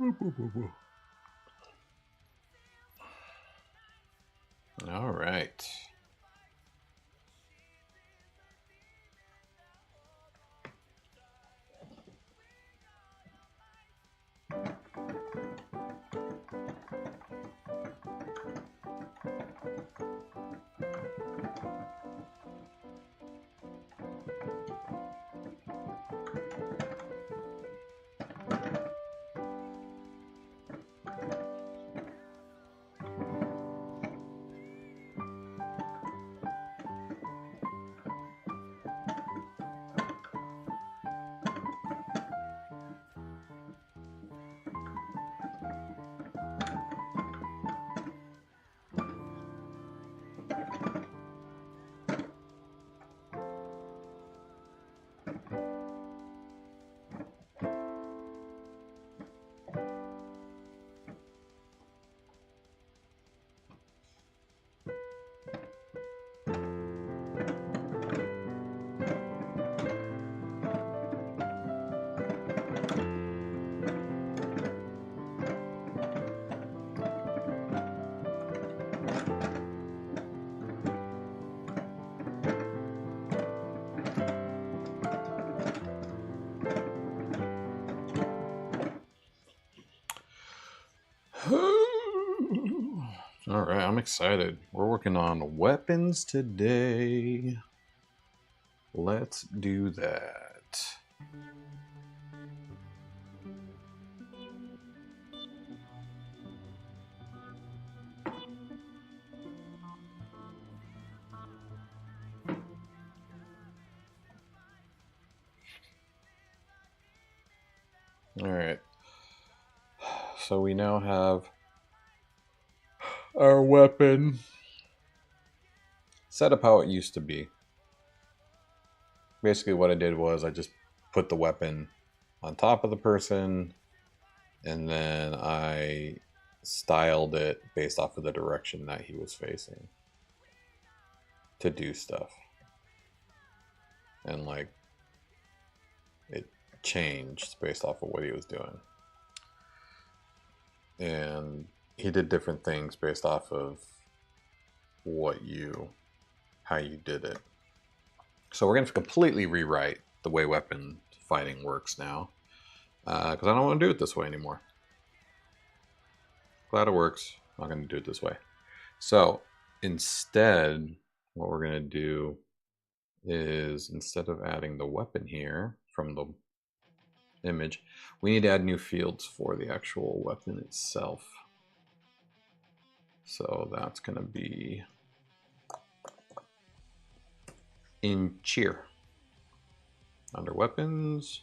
All right. All right, I'm excited. We're working on weapons today. Let's do that. All right. So we now have our weapon set up how it used to be. Basically, what I did was I just put the weapon on top of the person, and then I styled it based off of the direction that he was facing to do stuff. And like it changed based off of what he was doing. And he did different things based off of how you did it. So we're going to completely rewrite the way weapon fighting works now, because I don't want to do it this way anymore. Glad it works. I'm not going to do it this way. So instead, what we're going to do is, instead of adding the weapon here from the image, we need to add new fields for the actual weapon itself. So that's going to be in cheer under weapons,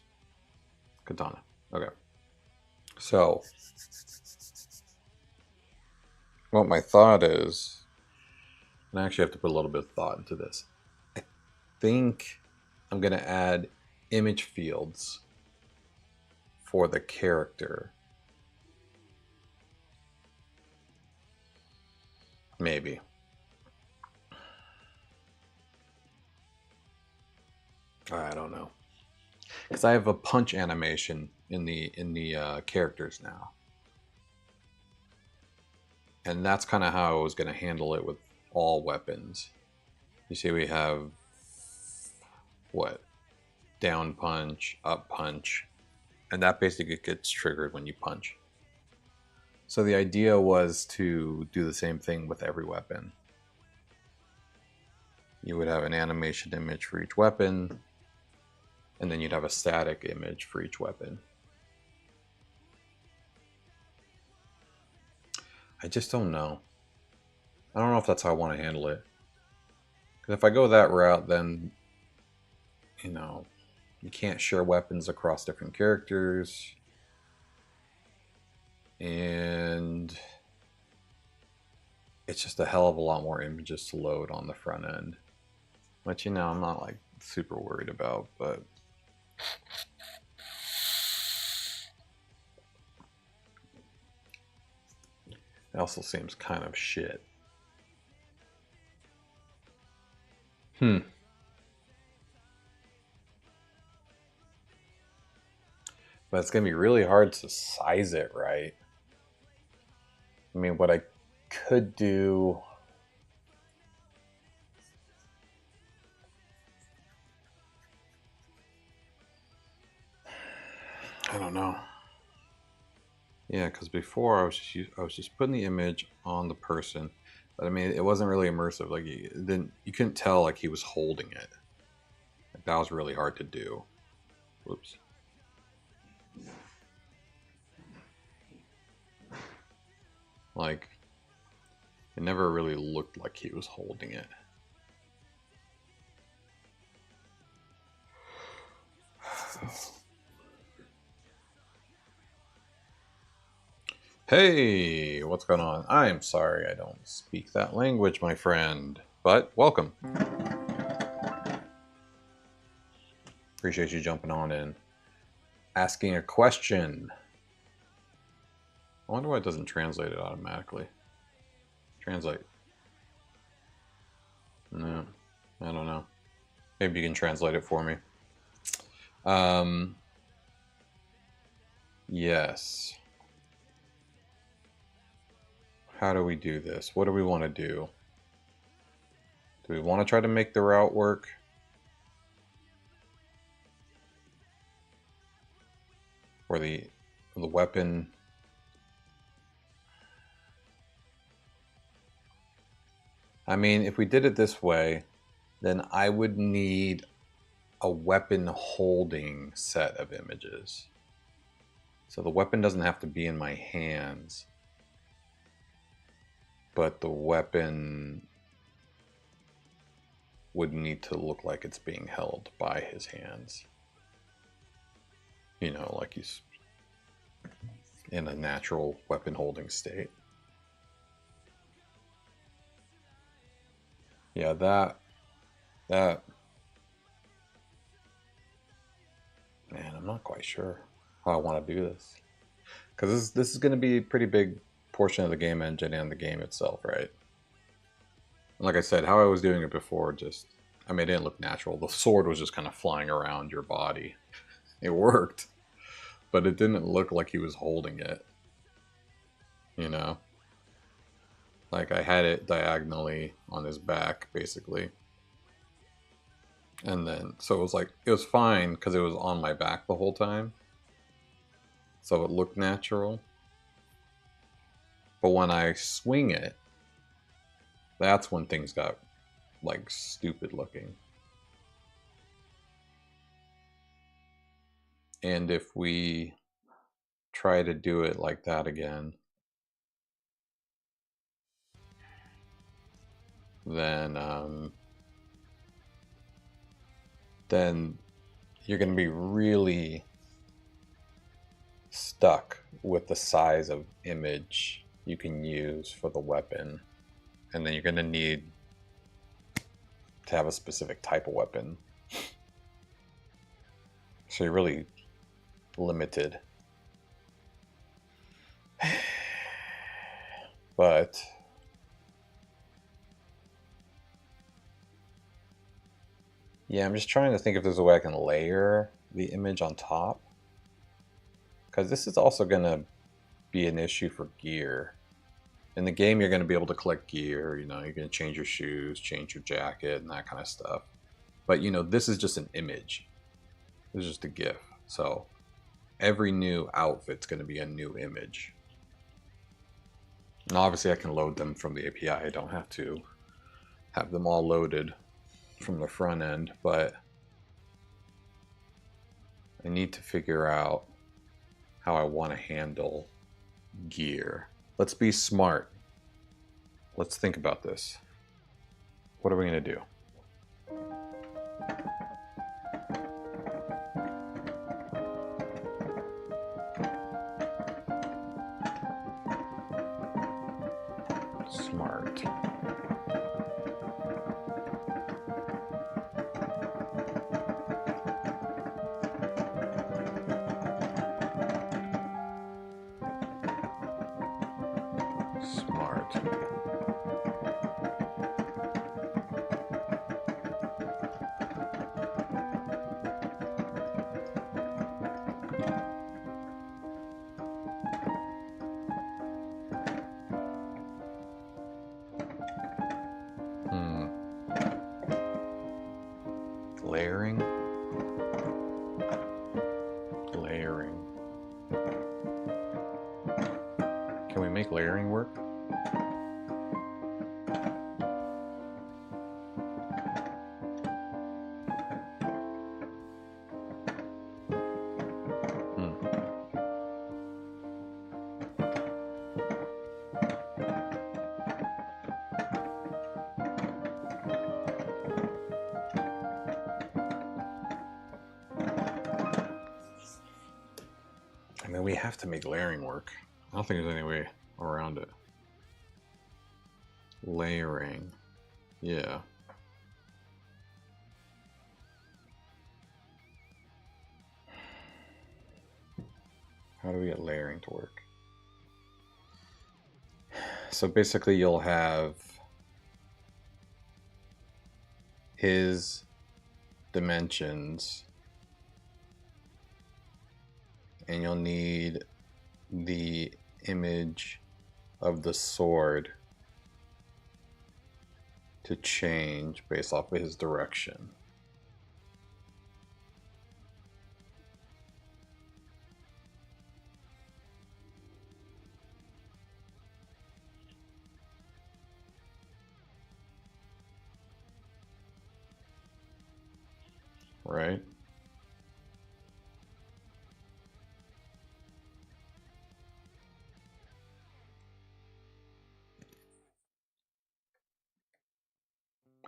katana. Okay. So what my thought is, and I actually have to put a little bit of thought into this. I think I'm going to add image fields for the character. Maybe. I don't know. Because I have a punch animation in the characters now. And that's kind of how I was going to handle it with all weapons. You see we have, what? Down punch, up punch. And that basically gets triggered when you punch. So the idea was to do the same thing with every weapon. You would have an animation image for each weapon, and then you'd have a static image for each weapon. I just don't know. I don't know if that's how I want to handle it. Because if I go that route, then, you can't share weapons across different characters. And it's just a hell of a lot more images to load on the front end. Which, I'm not like super worried about, but it also seems kind of shit. But it's going to be really hard to size it right. I mean, what I could do... I don't know. Yeah, because before I was just putting the image on the person, but I mean it wasn't really immersive. Like you couldn't tell like he was holding it. Like, that was really hard to do. Whoops. Like it never really looked like he was holding it. Hey, what's going on? I am sorry I don't speak that language, my friend, but welcome. Appreciate you jumping on in. Asking a question. I wonder why it doesn't translate it automatically. Translate. No, I don't know. Maybe you can translate it for me. Yes. How do we do this? What do we want to do? Do we want to try to make the route work? Or the weapon? I mean, if we did it this way, then I would need a weapon holding set of images. So the weapon doesn't have to be in my hands, but the weapon would need to look like it's being held by his hands. You know, like he's in a natural weapon holding state. Yeah, that man, I'm not quite sure how I want to do this, because this is going to be a pretty big portion of the game engine and the game itself, right? Like I said, how I was doing it before, I mean, it didn't look natural. The sword was just kind of flying around your body. It worked, but it didn't look like he was holding it, you know? Like I had it diagonally on his back, basically. And then, so it was like, it was fine because it was on my back the whole time. So it looked natural. But when I swing it, that's when things got like stupid looking. And if we try to do it like that again, then you're going to be really stuck with the size of image you can use for the weapon. And then you're going to need to have a specific type of weapon. So you're really limited. But yeah, I'm just trying to think if there's a way I can layer the image on top, because this is also going to be an issue for gear. In the game, you're going to be able to collect gear. You know, you're going to change your shoes, change your jacket, and that kind of stuff. But, you know, this is just an image. This is just a GIF. So every new outfit's going to be a new image. And obviously, I can load them from the API. I don't have to have them all loaded from the front end, but I need to figure out how I want to handle gear. Let's be smart. Let's think about this. What are we going to do? Smart. Smart. Can we make layering work? I mean, we have to make layering work. I don't think there's any way around it. Layering. Yeah. How do we get layering to work? So basically you'll have his dimensions and you'll need the image of the sword to change based off of his direction. Right?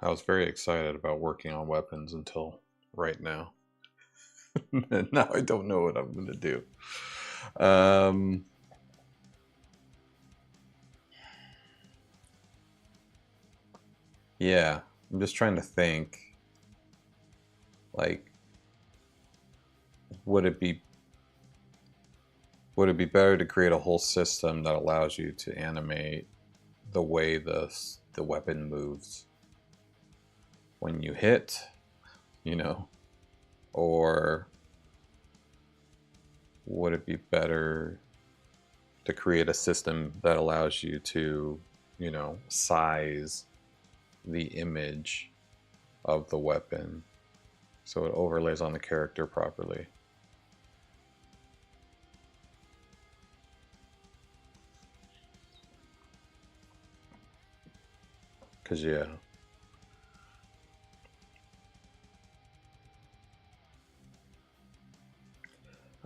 I was very excited about working on weapons until right now. And now I don't know what I'm going to do. Yeah, I'm just trying to think, like, would it be better to create a whole system that allows you to animate the way the weapon moves when you hit, you know, or would it be better to create a system that allows you to, you know, size the image of the weapon so it overlays on the character properly? Because, yeah.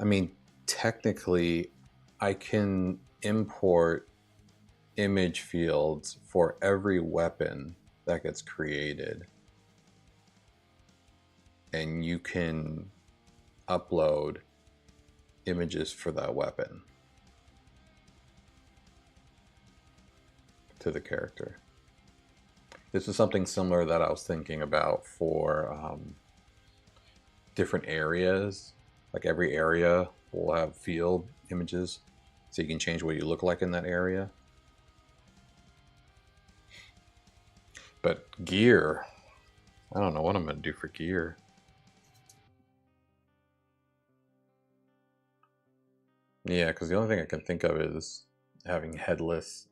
I mean, technically, I can import image fields for every weapon that gets created. And you can upload images for that weapon to the character. This is something similar that I was thinking about for different areas. Like every area will have field images, so you can change what you look like in that area. But gear, I don't know what I'm going to do for gear. Yeah, because the only thing I can think of is having headless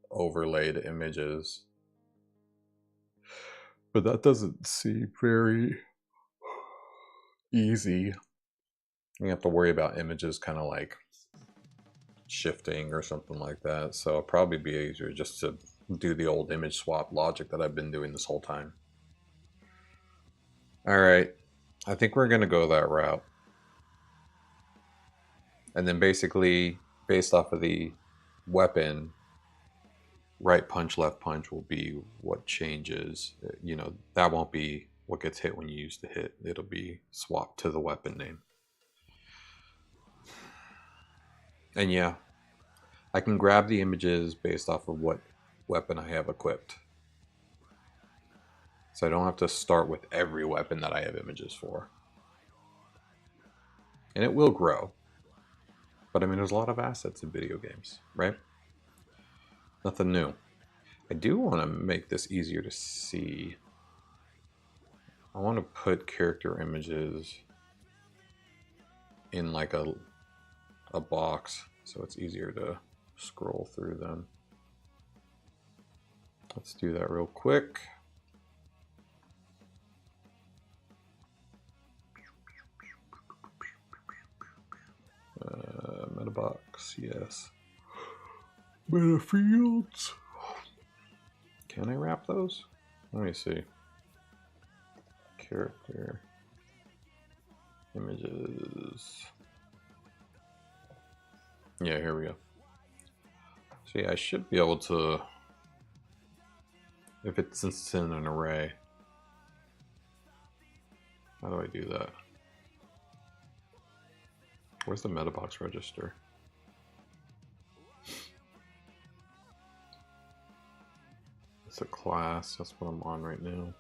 overlaid images. But that doesn't seem very easy. You have to worry about images kind of like shifting or something like that. So it'll probably be easier just to do the old image swap logic that I've been doing this whole time. All right, I think we're going to go that route. And then basically, based off of the weapon, right punch, left punch will be what changes. You know, that won't be what gets hit when you use the hit. It'll be swapped to the weapon name. And yeah, I can grab the images based off of what weapon I have equipped. So I don't have to start with every weapon that I have images for. And it will grow. But I mean, there's a lot of assets in video games, right? Nothing new. I do want to make this easier to see. I want to put character images in like a box so it's easier to scroll through them. Let's do that real quick. Meta box, yes. Meta fields. Can I wrap those? Let me see. Character. Images. Yeah, here we go. See, I should be able to, if it's since it's in an array. How do I do that? Where's the metabox register? It's a class, that's what I'm on right now.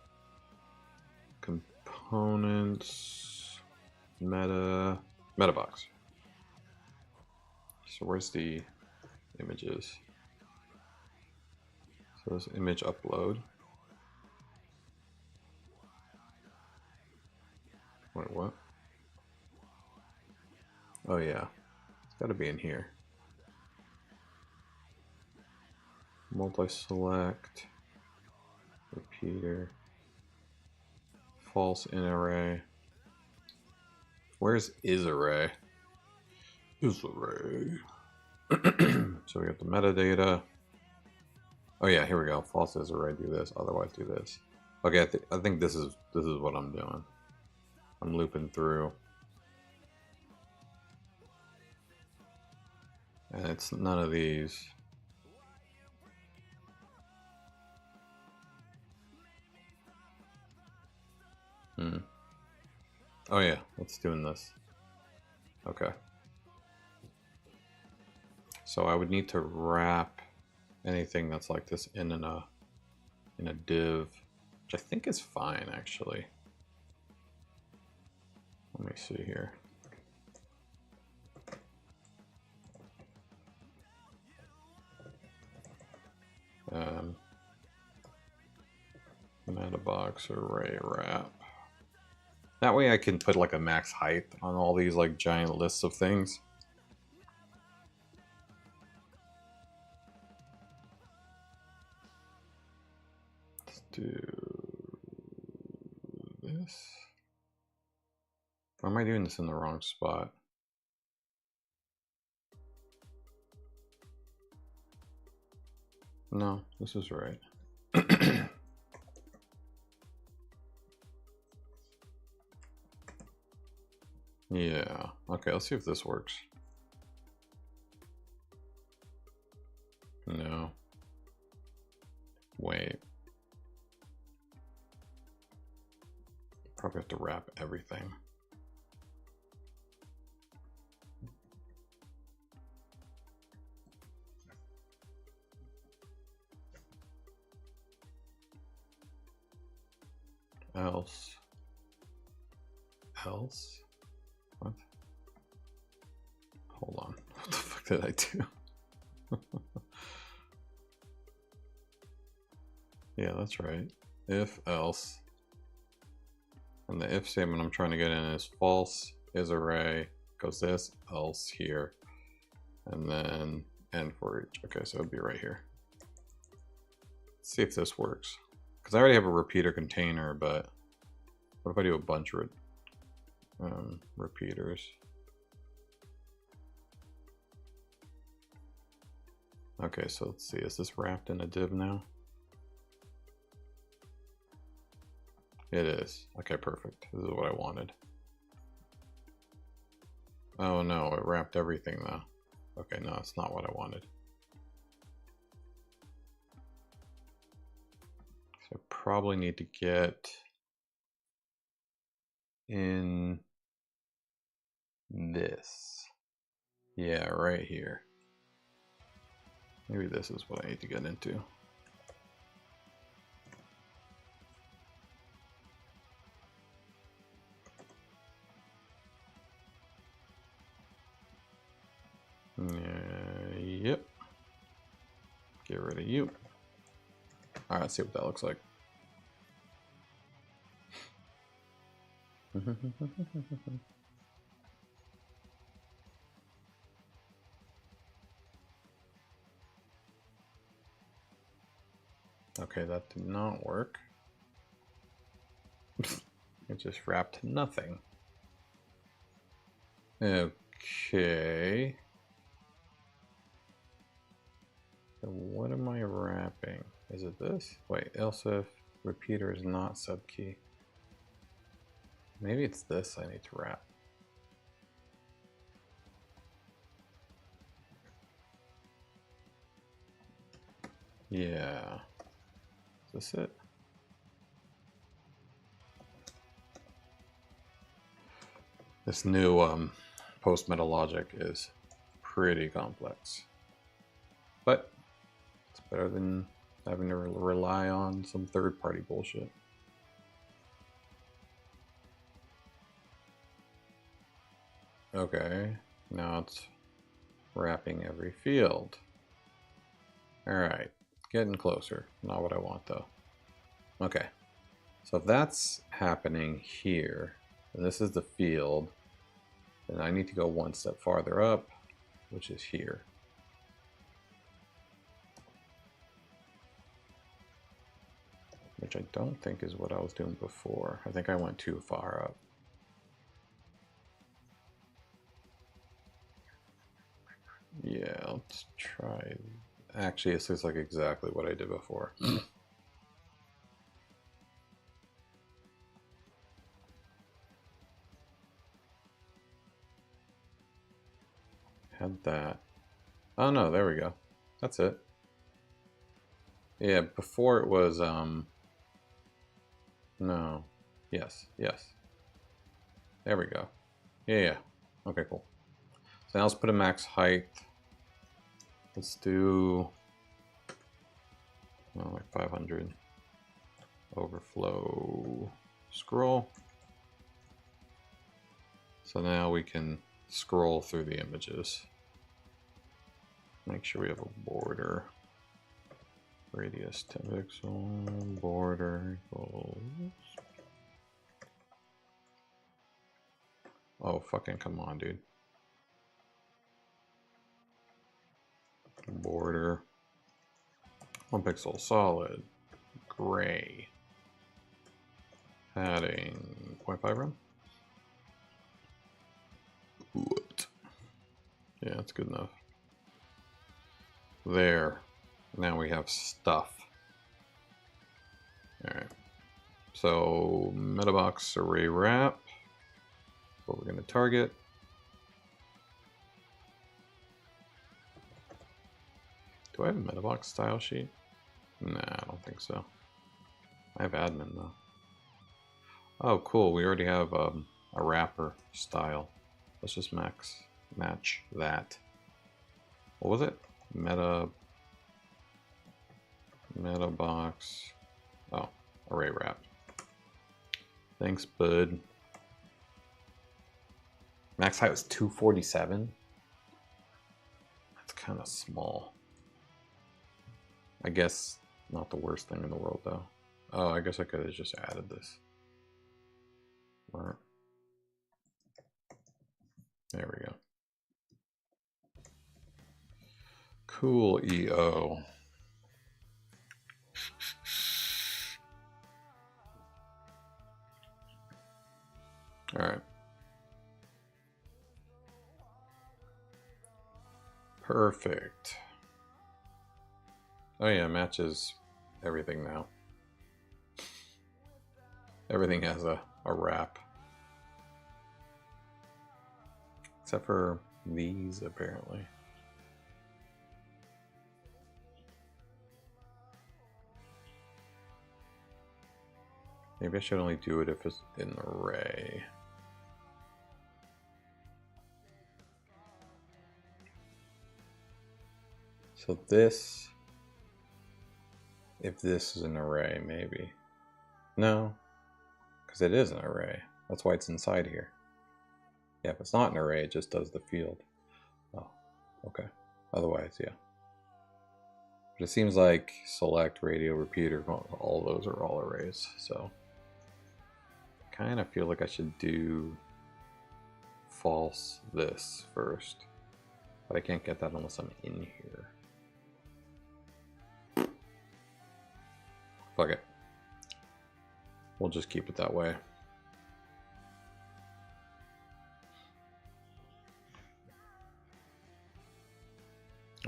Components, metabox. So where's the images? So this image upload. Wait, what? Oh yeah, it's got to be in here. Multi-select, repeater, false in array. Where's is array? Is array. So we got the metadata. Oh yeah, here we go. False is array. Do this. Otherwise, do this. Okay, I think this is what I'm doing. I'm looping through, and it's none of these. Oh yeah, it's doing this. Okay. So I would need to wrap anything that's like this in a div, which I think is fine actually. Let me see here. Metabox array wrap. That way I can put like a max height on all these like giant lists of things. Let's do this. Or am I doing this in the wrong spot? No, this is right. Yeah. Okay, let's see if this works. No. Wait. Probably have to wrap everything. Else. What? Hold on. What the fuck did I do? Yeah, that's right. If else. And the if statement I'm trying to get in is false is array, goes this, else here, and then end for each. Okay, so it'd be right here. Let's see if this works. Because I already have a repeater container, but what if I do a bunch of repeaters? Okay, so let's see, is this wrapped in a div now? It is. Okay, perfect. This is what I wanted. Oh no, it wrapped everything though. Okay, no, it's not what I wanted. So I probably need to get in this. Yeah, right here. Maybe this is what I need to get into. Yep. Get rid of you. All right, let's see what that looks like. Okay, that did not work. It just wrapped nothing. Okay. So what am I wrapping? Is it this? Wait, else if repeater is not subkey. Maybe it's this I need to wrap. Yeah. Is this it? This new post-meta logic is pretty complex. But it's better than having to rely on some third-party bullshit. Okay, now it's wrapping every field. Alright, getting closer. Not what I want though. Okay, so if that's happening here, and this is the field, then I need to go one step farther up, which is here. Which I don't think is what I was doing before. I think I went too far up. Yeah, let's try. Actually, this looks like exactly what I did before. Had that. Oh no, there we go. That's it. Yeah, before it was, no. Yes, yes. There we go. Yeah. Okay, cool. So now let's put a max height. Let's do, oh, like 500. Overflow scroll. So now we can scroll through the images. Make sure we have a border. Radius 10 pixel, border equals. Oh, fucking come on, dude. Border. 1 pixel solid. Gray. Padding 0.5 rem. What? Yeah, that's good enough. There. Now we have stuff. Alright. So, metabox array wrap. What we're going to target. Do I have a metabox style sheet? Nah, I don't think so. I have admin though. Oh, cool. We already have a wrapper style. Let's just match that. What was it? Metabox. Oh, array wrap. Thanks, bud. Max height was 247. That's kind of small. I guess not the worst thing in the world though. Oh, I guess I could have just added this. There we go. Cool EO. All right. Perfect. Oh yeah, matches everything now. Everything has a wrap. Except for these, apparently. Maybe I should only do it if it's an array. So this, if this is an array, maybe. No, because it is an array. That's why it's inside here. Yeah, if it's not an array, it just does the field. Oh, okay. Otherwise, yeah. But it seems like select, radio, repeater, all those are all arrays. So I kind of feel like I should do false this first. But I can't get that unless I'm in here. Fuck it. We'll just keep it that way.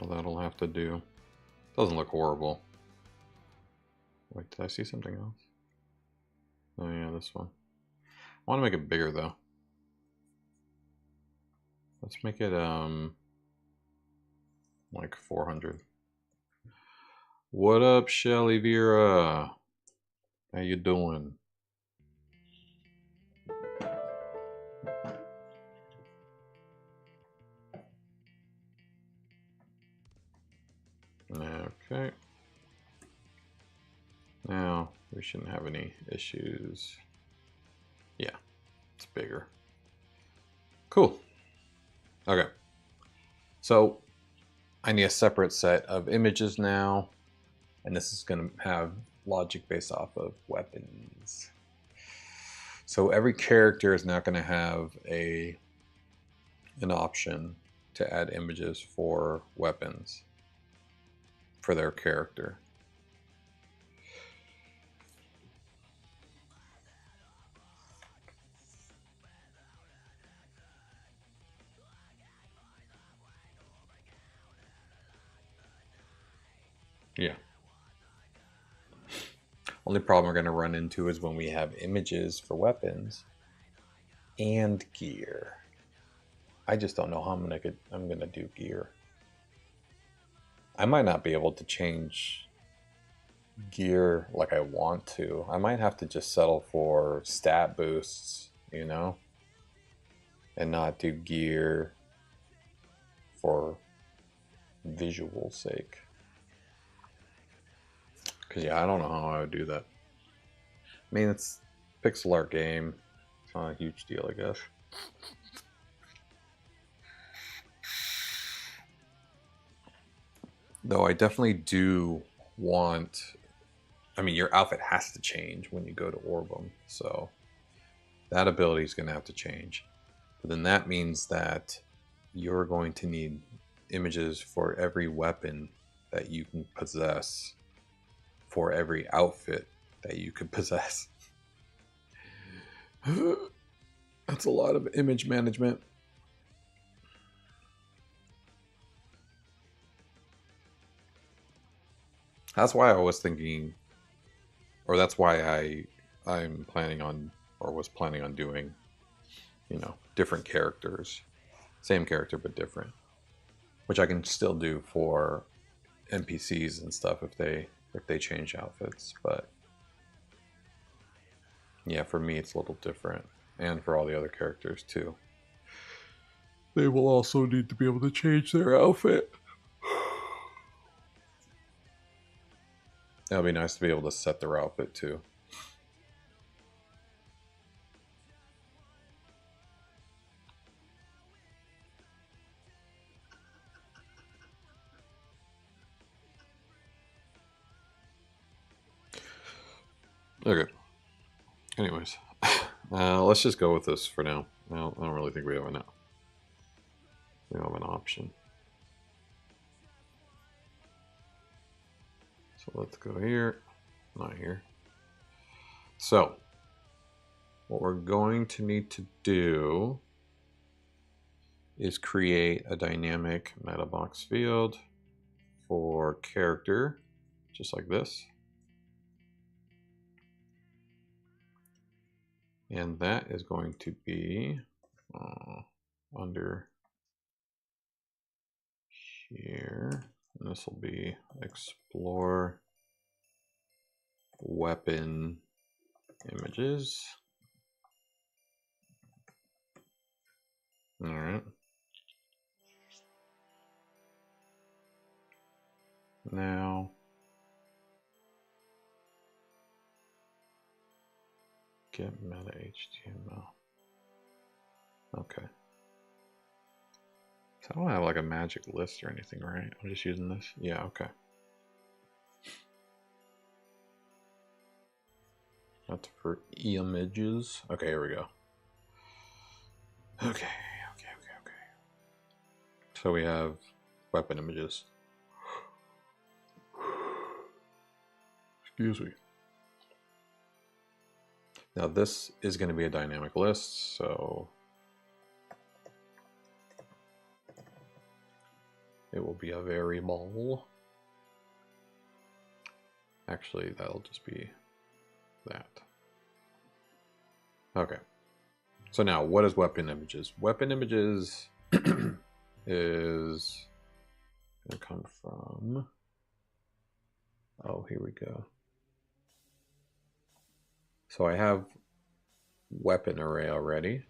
Well, that'll have to do. Doesn't look horrible. Wait, did I see something else? Oh yeah, this one. I want to make it bigger though. Let's make it like 400. What up, Shelly Vera? How you doing? Okay. Now, we shouldn't have any issues. Yeah, it's bigger. Cool. Okay. So, I need a separate set of images now. And this is going to have logic based off of weapons. So every character is now going to have an option to add images for weapons for their character. Yeah. Only problem we're going to run into is when we have images for weapons and gear. I just don't know how I'm going to do gear. I might not be able to change gear like I want to. I might have to just settle for stat boosts, you know, and not do gear for visual sake. Because yeah, I don't know how I would do that. I mean, it's pixel art game. It's not a huge deal, I guess. Though I definitely do want... I mean, your outfit has to change when you go to Orbem, so that ability is going to have to change. But then that means that you're going to need images for every weapon that you can possess, for every outfit that you could possess. That's a lot of image management. That's why I was thinking, or that's why I'm planning on, or was planning on doing, you know, different characters. Same character, but different. Which I can still do for NPCs and stuff if they change outfits, but yeah, for me it's a little different. And for all the other characters too. They will also need to be able to change their outfit. That'd be nice to be able to set their outfit too. Okay. Anyways, let's just go with this for now. I don't really think we have an option. So let's go here, not here. So what we're going to need to do is create a dynamic meta box field for character, just like this. And that is going to be under here. And this will be explore weapon images. All right. Now get meta HTML. Okay. So I don't have like a magic list or anything, right? I'm just using this. Yeah, okay. That's for images. Okay, here we go. Okay. So we have weapon images. Excuse me. Now this is going to be a dynamic list, so it will be a variable. Actually, that'll just be that. Okay. So now, what is weapon images? Weapon images is going to come from... Oh, here we go. So I have weapon array already.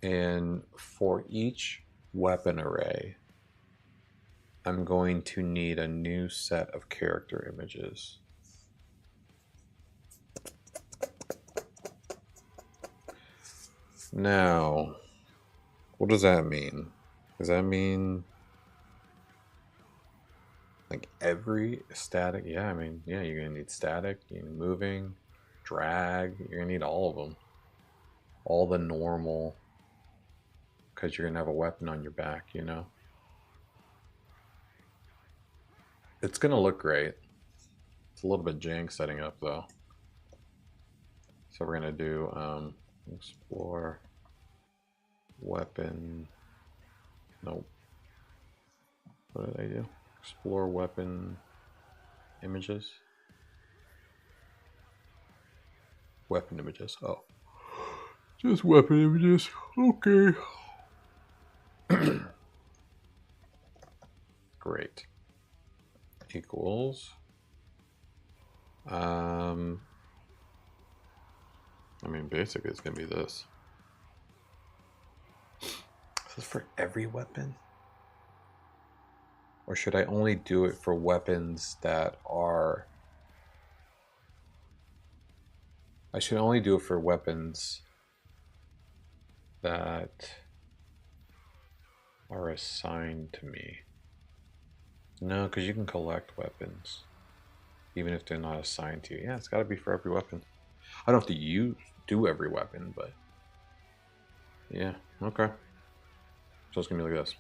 And for each weapon array, I'm going to need a new set of character images. Now, what does that mean? Does that mean like every static? Yeah, I mean, yeah, you're gonna need static, you need moving, drag, you're gonna need all of them. All the normal, because you're gonna have a weapon on your back, you know? It's gonna look great. It's a little bit jank setting up though. So we're gonna do explore weapon. Nope. What did I do? Explore weapon images. Weapon images. Oh. Just weapon images. Okay. Great. Equals. I mean, basically it's gonna be this. Is this for every weapon? Or should I only do it for weapons that are... I should only do it for weapons that are assigned to me. No, because you can collect weapons even if they're not assigned to you. Yeah, it's got to be for every weapon. I don't have to do every weapon, but yeah, okay. So it's gonna be like this.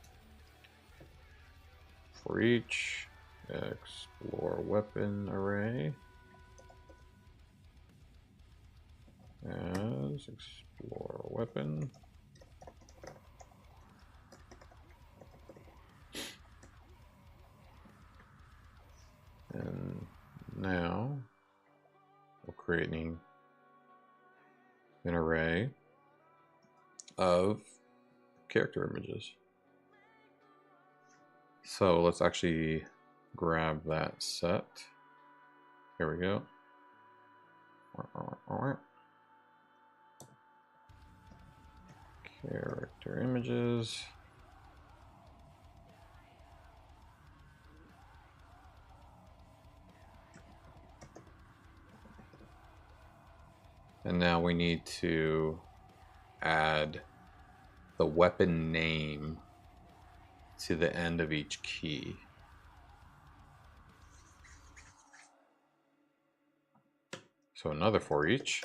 For each explore weapon array as explore weapon. And now we're creating an array of character images. So let's actually grab that set. Here we go. Character images. And now we need to add the weapon name to the end of each key. So another for each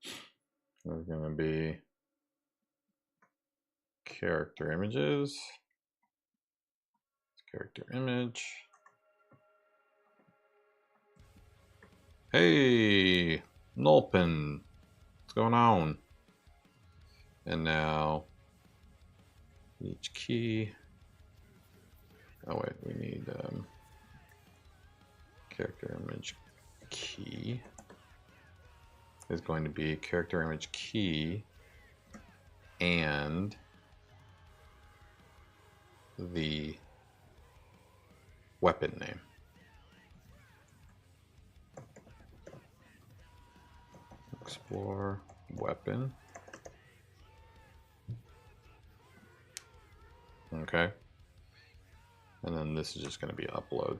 is going to be character images. Character image. Hey, Nulpin, what's going on? And now each key. Oh wait, we need character image key is going to be character image key and the weapon name. Explore weapon. Okay. And then this is just going to be upload.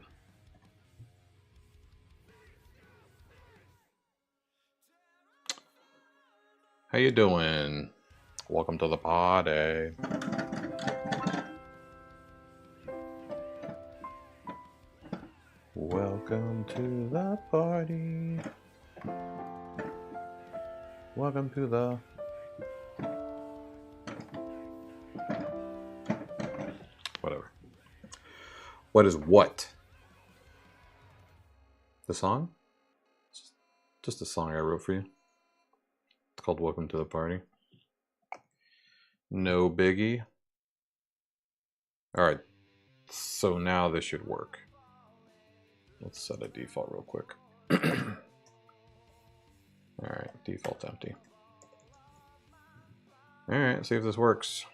How you doing? Welcome to the party. Welcome to the party. Welcome to the... Whatever. What is what? The song? Just a song I wrote for you. It's called Welcome to the Party. No biggie. All right. So now this should work. Let's set a default real quick. Alright, default empty. Alright, see if this works.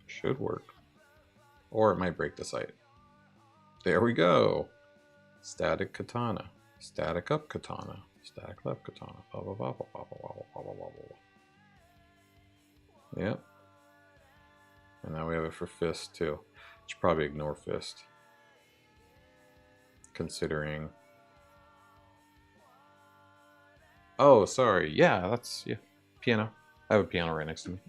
Should work. Or it might break the site. There we go. Static katana. Static up katana. Static left katana. Blah, blah, blah, blah, blah, blah, blah, blah, blah, blah. Yep. And now we have it for fist too. Should probably ignore fist. Considering. Oh, sorry. Yeah, that's piano. I have a piano right next to me.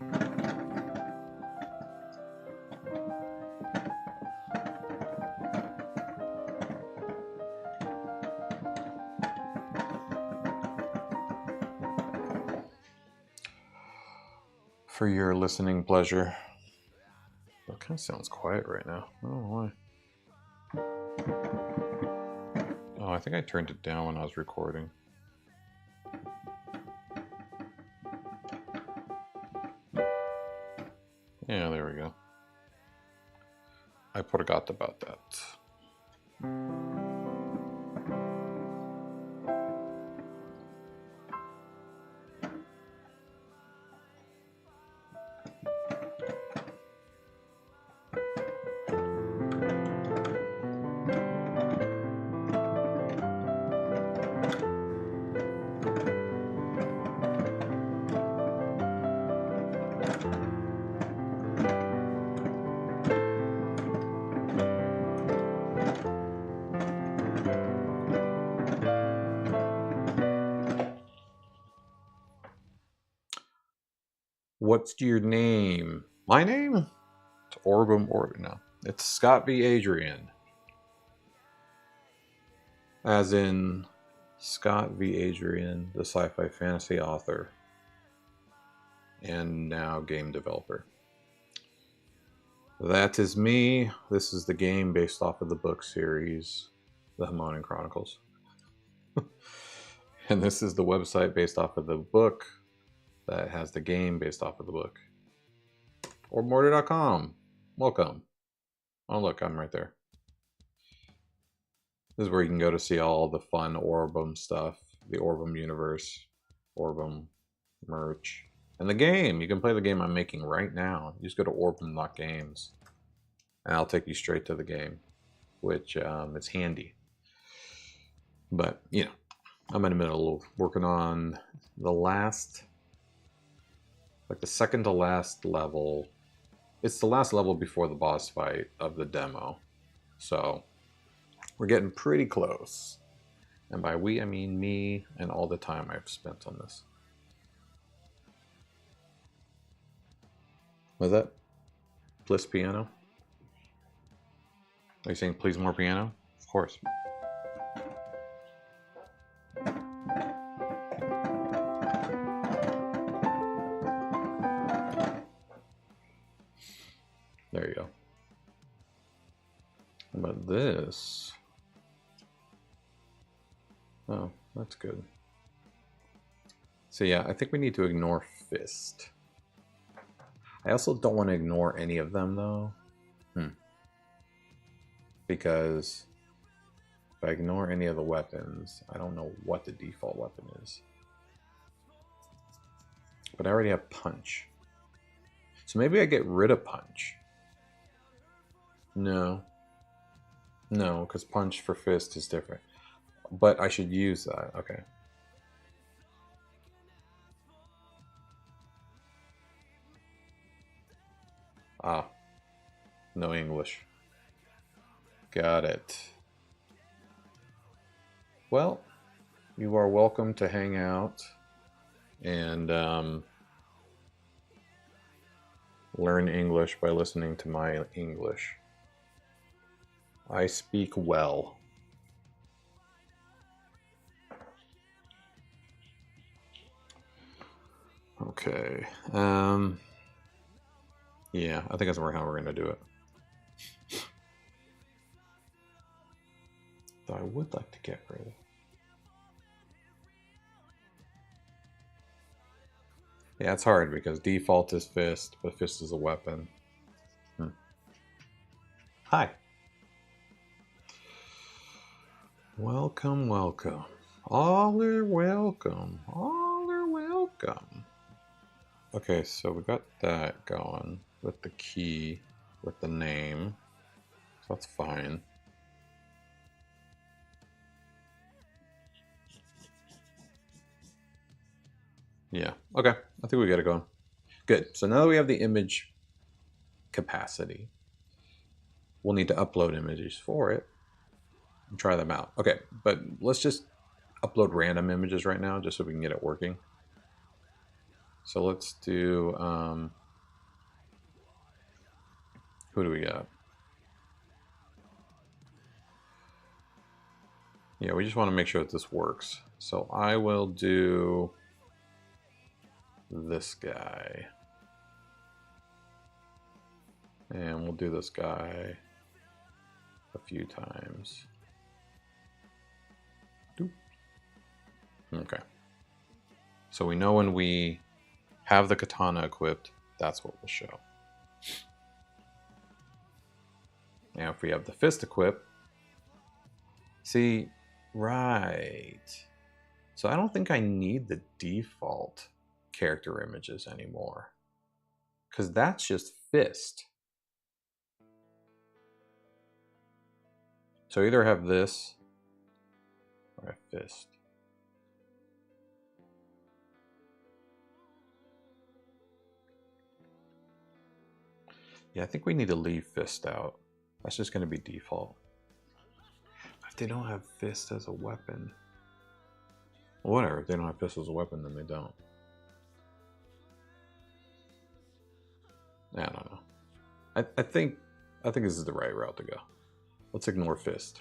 For your listening pleasure. It kind of sounds quiet right now. I don't know why. Oh, I think I turned it down when I was recording. Yeah, there we go. I forgot about that. What's your name? My name? It's Orbem or no. It's Scott V. Adrian. As in Scott V. Adrian, the sci-fi fantasy author. And now game developer. That is me. This is the game based off of the book series, The Hamonian Chronicles. And this is the website based off of the book that has the game based off of the book. Orbem.com. Welcome. Oh, look, I'm right there. This is where you can go to see all the fun Orbem stuff, the Orbem universe, Orbem merch, and the game. You can play the game I'm making right now. You just go to Orbem.games, and I'll take you straight to the game, which is handy. But, you know, I'm in the middle of working on the last, like the second to last level. It's the last level before the boss fight of the demo. So we're getting pretty close. And by we, I mean me and all the time I've spent on this. Was that Bliss piano? Are you saying please more piano? Of course. There you go. How about this? Oh, that's good. So yeah, I think we need to ignore fist. I also don't want to ignore any of them though. Because if I ignore any of the weapons, I don't know what the default weapon is. But I already have punch. So maybe I get rid of punch. No, because punch for fist is different. But I should use that. Okay. Ah, no English. Got it. Well, you are welcome to hang out and learn English by listening to my English. I speak well. Okay. Yeah, I think that's how we're going to do it. Though I would like to get rid of. Yeah, it's hard because default is fist, but fist is a weapon. Hi. Welcome, welcome. All are welcome. All are welcome. Okay, so we got that going with the key, with the name. So that's fine. Yeah, okay. I think we got it going. Good. So now that we have the image capacity, we'll need to upload images for it and try them out. Okay, but let's just upload random images right now just so we can get it working. So let's do, who do we got? Yeah, we just want to make sure that this works. So I will do this guy. And we'll do this guy a few times. Okay. So we know when we have the katana equipped, that's what we'll show. Now if we have the fist equipped, see, right. So I don't think I need the default character images anymore, because that's just fist. So either have this or a fist. Yeah, I think we need to leave fist out. That's just going to be default. If they don't have fist as a weapon, whatever. If they don't have fist as a weapon, then they don't. I don't know. I think this is the right route to go. Let's ignore fist.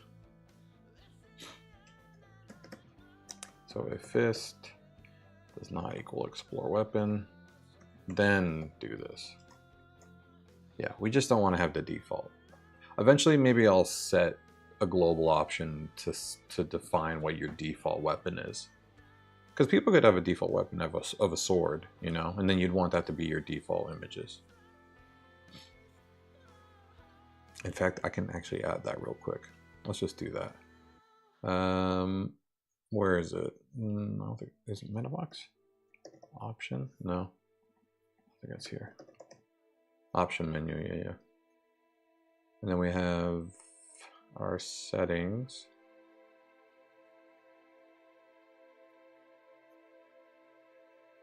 So if fist does not equal explore weapon, then do this. Yeah, we just don't want to have the default. Eventually, maybe I'll set a global option to define what your default weapon is. Because people could have a default weapon of a sword, you know, and then you'd want that to be your default images. In fact, I can actually add that real quick. Let's just do that. Where is it? I don't think, is it MetaBox? Option? No. I think it's here. Option menu, yeah. And then we have our settings.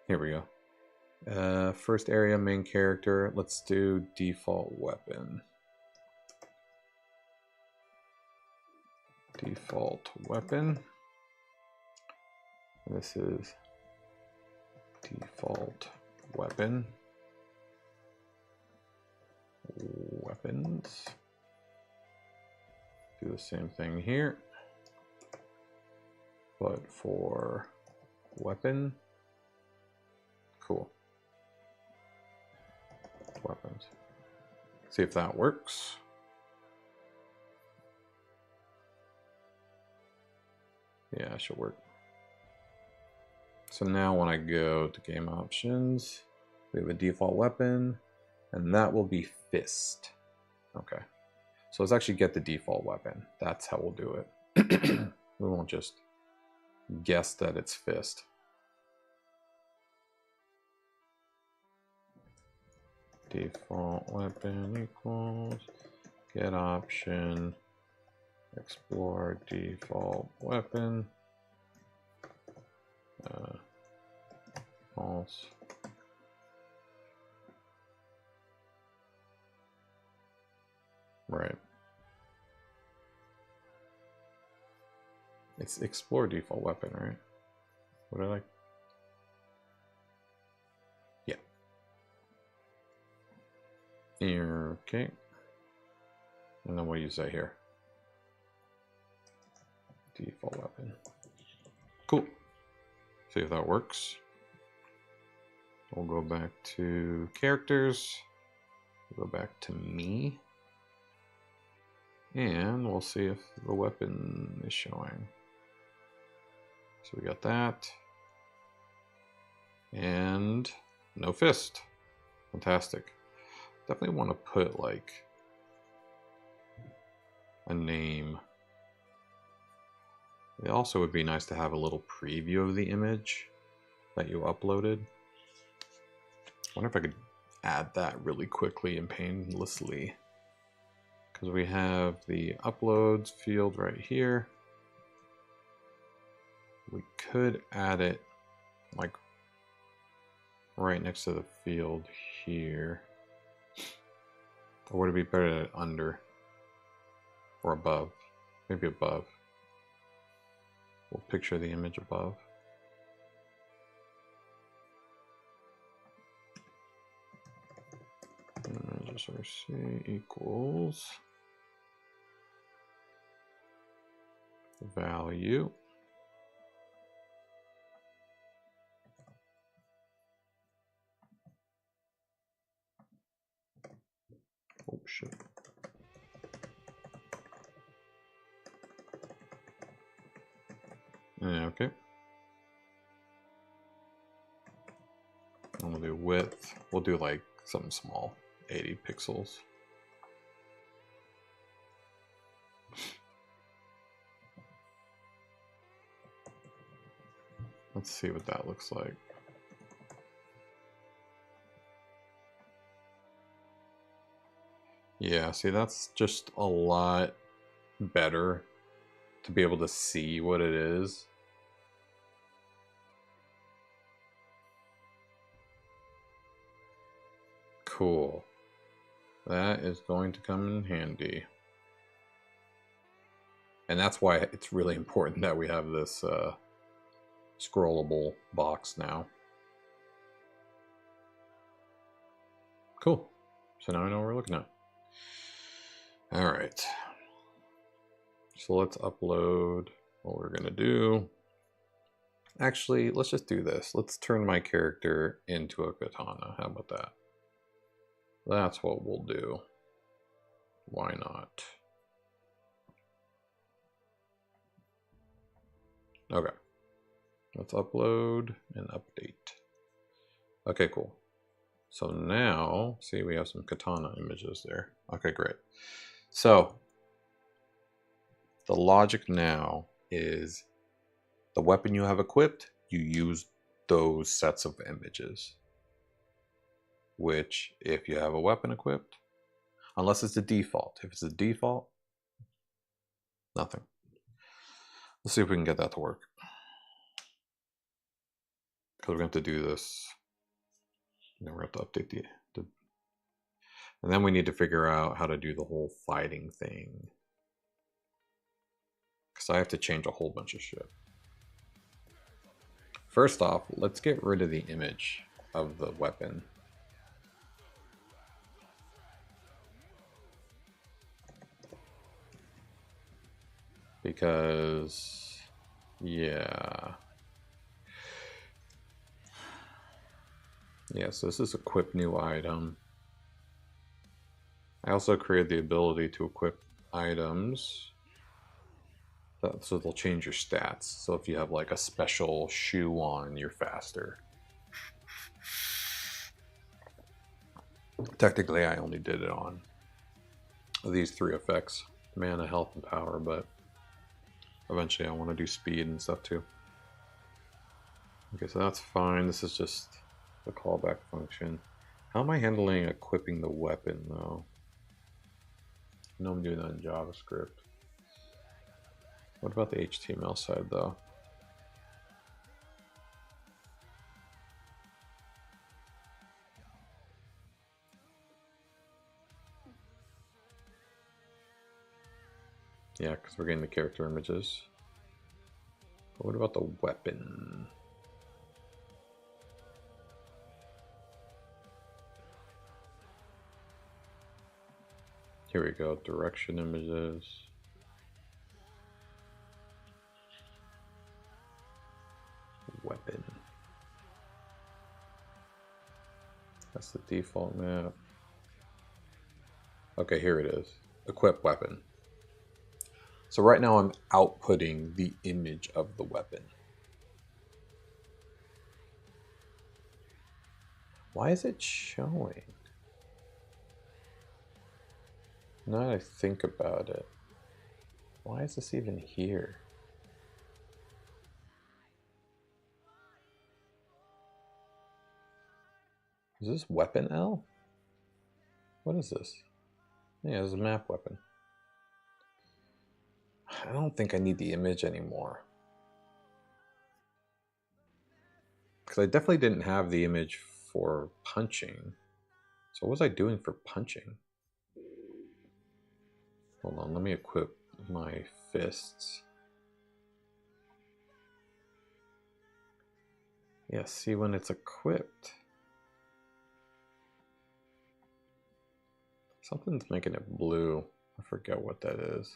Here we go. First area, main character. Let's do default weapon. Default weapon. This is default weapon. Weapons. Do the same thing here, but for weapon. Cool. Weapons. See if that works. Yeah, it should work. So now when I go to game options, we have a default weapon, and that will be fist. Okay. So let's actually get the default weapon. That's how we'll do it. We won't just guess that it's fist. Default weapon equals get option, explore default weapon, false. Right. It's explore default weapon, right? What did I? Yeah. Here, okay. And then what do you say here? Default weapon. Cool. See if that works. We'll go back to characters. We'll go back to me. And we'll see if the weapon is showing. So we got that. And no fist. Fantastic. Definitely want to put like a name. It also would be nice to have a little preview of the image that you uploaded. I wonder if I could add that really quickly and painlessly. Because we have the uploads field right here. We could add it like right next to the field here. Or would it be better to under or above? Maybe above. We'll picture the image above. Image src equals value. Oh shit. Yeah, okay. And we'll do width. We'll do like something small, 80 pixels. Let's see what that looks like. Yeah, see, that's just a lot better to be able to see what it is. Cool. That is going to come in handy. And that's why it's really important that we have this scrollable box now. Cool. So now I know what we're looking at. All right. So let's upload what we're gonna do. Actually, let's just do this. Let's turn my character into a katana. How about that? That's what we'll do. Why not? Okay. Let's upload and update. Okay, cool. So now, see, we have some katana images there. Okay, great. So the logic now is the weapon you have equipped, you use those sets of images. Which, if you have a weapon equipped, unless it's the default. If it's the default, nothing. Let's see if we can get that to work. Because we're going to have to do this. And then we're going to have to update the... And then we need to figure out how to do the whole fighting thing. Because I have to change a whole bunch of shit. First off, let's get rid of the image of the weapon. Because, yeah. Yeah, so this is equip new item. I also created the ability to equip items. So they'll change your stats. So if you have like a special shoe on, you're faster. Technically, I only did it on these 3 effects. Mana, health, and power, but eventually I want to do speed and stuff too. Okay, so that's fine. This is just the callback function. How am I handling equipping the weapon though? I know I'm doing that in JavaScript. What about the HTML side though? Yeah, because we're getting the character images. But what about the weapon? Here we go, direction images. Weapon. That's the default map. Okay, here it is. Equip weapon. So right now I'm outputting the image of the weapon. Why is it showing? Now that I think about it. Why is this even here? Is this weapon L? What is this? Yeah, it's a map weapon. I don't think I need the image anymore. Because I definitely didn't have the image for punching. So what was I doing for punching? Hold on, let me equip my fists. Yeah, see when it's equipped. Something's making it blue. I forget what that is.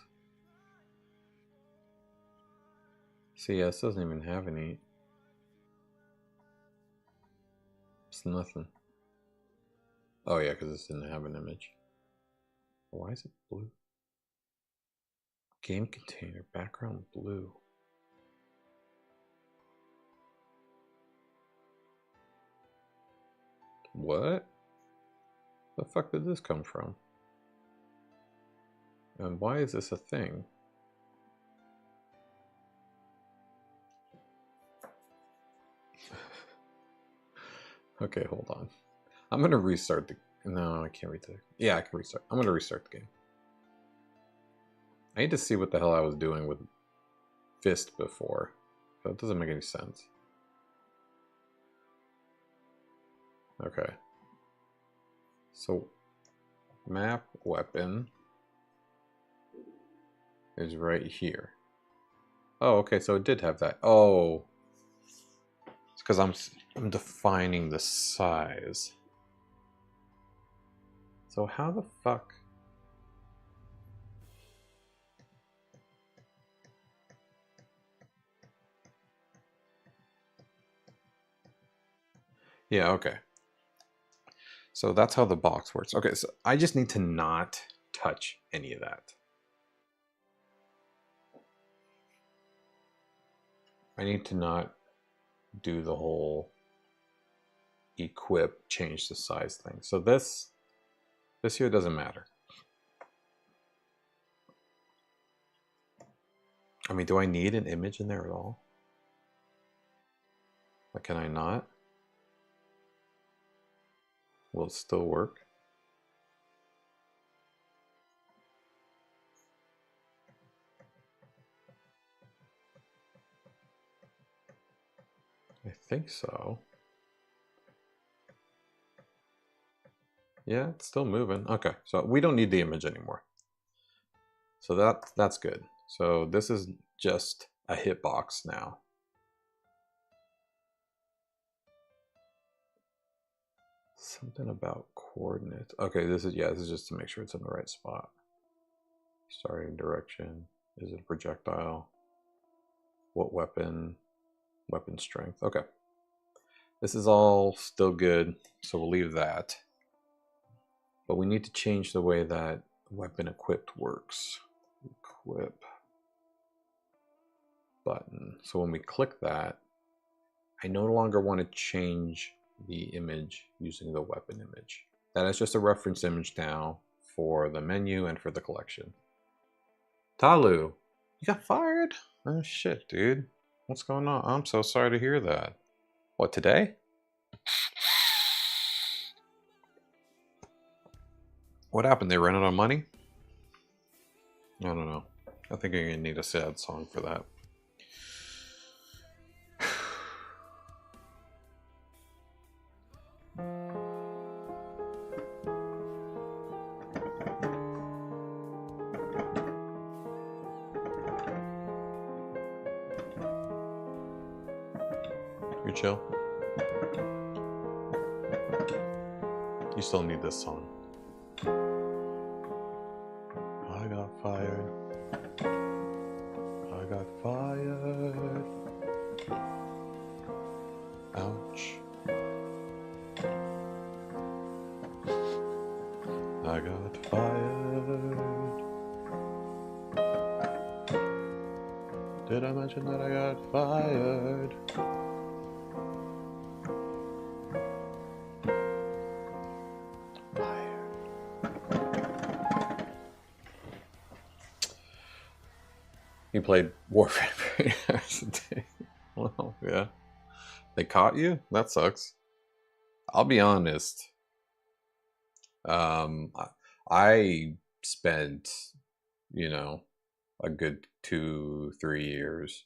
See, yeah, this doesn't even have any. It's nothing. Oh yeah, because this didn't have an image. Why is it blue? Game container, background blue. What? The fuck did this come from? And why is this a thing? Okay, hold on. I'm gonna restart the... No, I can't restart. Yeah, I can restart. I'm gonna restart the game. I need to see what the hell I was doing with fist before. That doesn't make any sense. Okay. So, map weapon is right here. Oh, okay, so it did have that. Oh. It's because I'm defining the size. So how the fuck? Yeah, okay. So that's how the box works. Okay, so I just need to not touch any of that. I need to not do the whole equip, change the size thing. So this here doesn't matter. I mean, do I need an image in there at all? Like, can I not? Will it still work? I think so. Yeah, it's still moving. Okay, so we don't need the image anymore. So that's good. So this is just a hitbox now. Something about coordinates. Okay, this is just to make sure it's in the right spot. Starting direction. Is it a projectile? What weapon? Weapon strength. Okay. This is all still good, so we'll leave that. But we need to change the way that weapon equipped works. Equip button. So when we click that, I no longer want to change the image using the weapon image. That is just a reference image now for the menu and for the collection. Talu, you got fired? Oh shit, dude. What's going on? I'm so sorry to hear that. What, today? What happened? They ran out of money? I don't know. I think you're gonna need a sad song for that. You're chill. You still need this song. I got fired. I got fired. Ouch. I got fired. Did I mention that I got fired? He played Warframe for 8 hours a day. Well, yeah. They caught you? That sucks. I'll be honest. Um, I spent, you know, a good 2, 3 years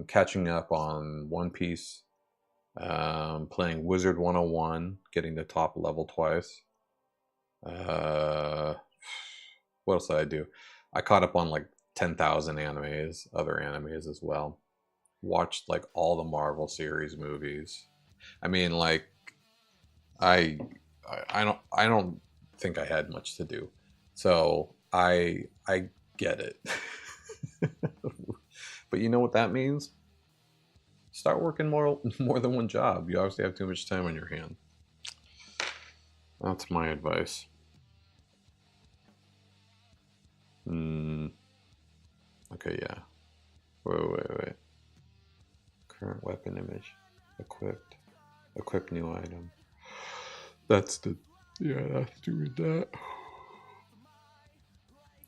catching up on One Piece, playing Wizard 101, getting to top level twice. Uh, what else did I do? I caught up on like 10,000 animes, other animes as well. Watched like all the Marvel series movies. I mean, like I, I don't think I had much to do, so I get it. But you know what that means? Start working more than one job. You obviously have too much time on your hand. That's my advice. Okay, yeah. Wait. Current weapon image. Equipped. Equip new item. That's the... Yeah, that's doing that.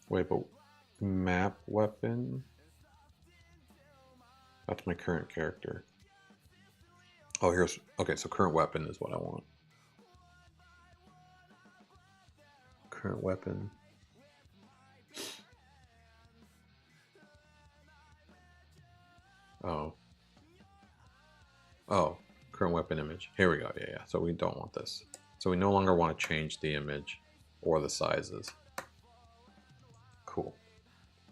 Wait, but... Map weapon? That's my current character. Oh, here's... Okay, so current weapon is what I want. Current weapon. Oh, current weapon image. Here we go. Yeah. So we don't want this. So we no longer want to change the image or the sizes. Cool.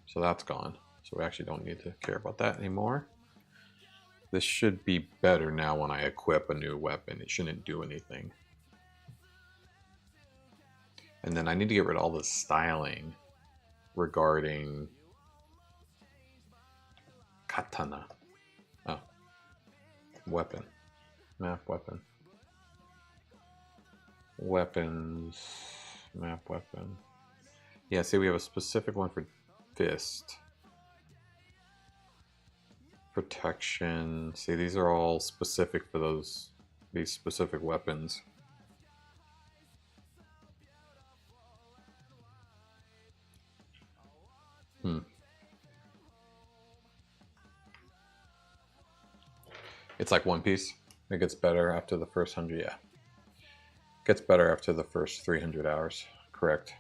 So that's gone. So we actually don't need to care about that anymore. This should be better now when I equip a new weapon. It shouldn't do anything. And then I need to get rid of all the styling regarding katana. Oh. Weapon. Map weapon. Weapons. Map weapon. Yeah, see, we have a specific one for fist. Protection. See, these are all specific for these specific weapons. It's like One Piece. It gets better after the first 100, yeah. Gets better after the first 300 hours. Correct.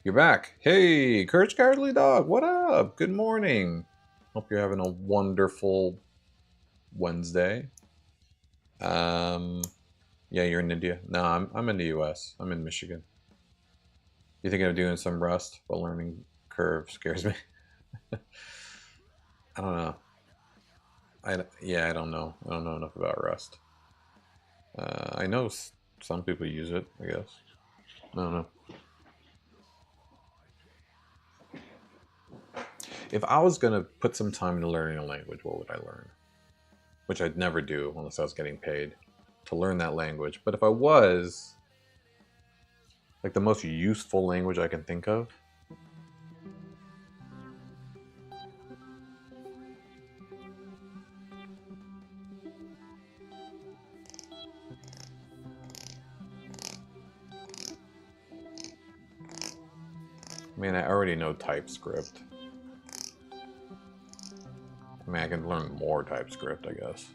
You're back. Hey, Courage Cowardly Dog, what up? Good morning. Hope you're having a wonderful Wednesday. Yeah, you're in India. No, I'm in the US. I'm in Michigan. You thinking of doing some Rust? The learning curve scares me. I don't know. I don't know. I don't know enough about Rust. I know some people use it, I guess. I don't know. If I was going to put some time into learning a language, what would I learn? Which I'd never do unless I was getting paid to learn that language. But if I was, like the most useful language I can think of, I mean, I already know TypeScript. I mean, I can learn more TypeScript, I guess.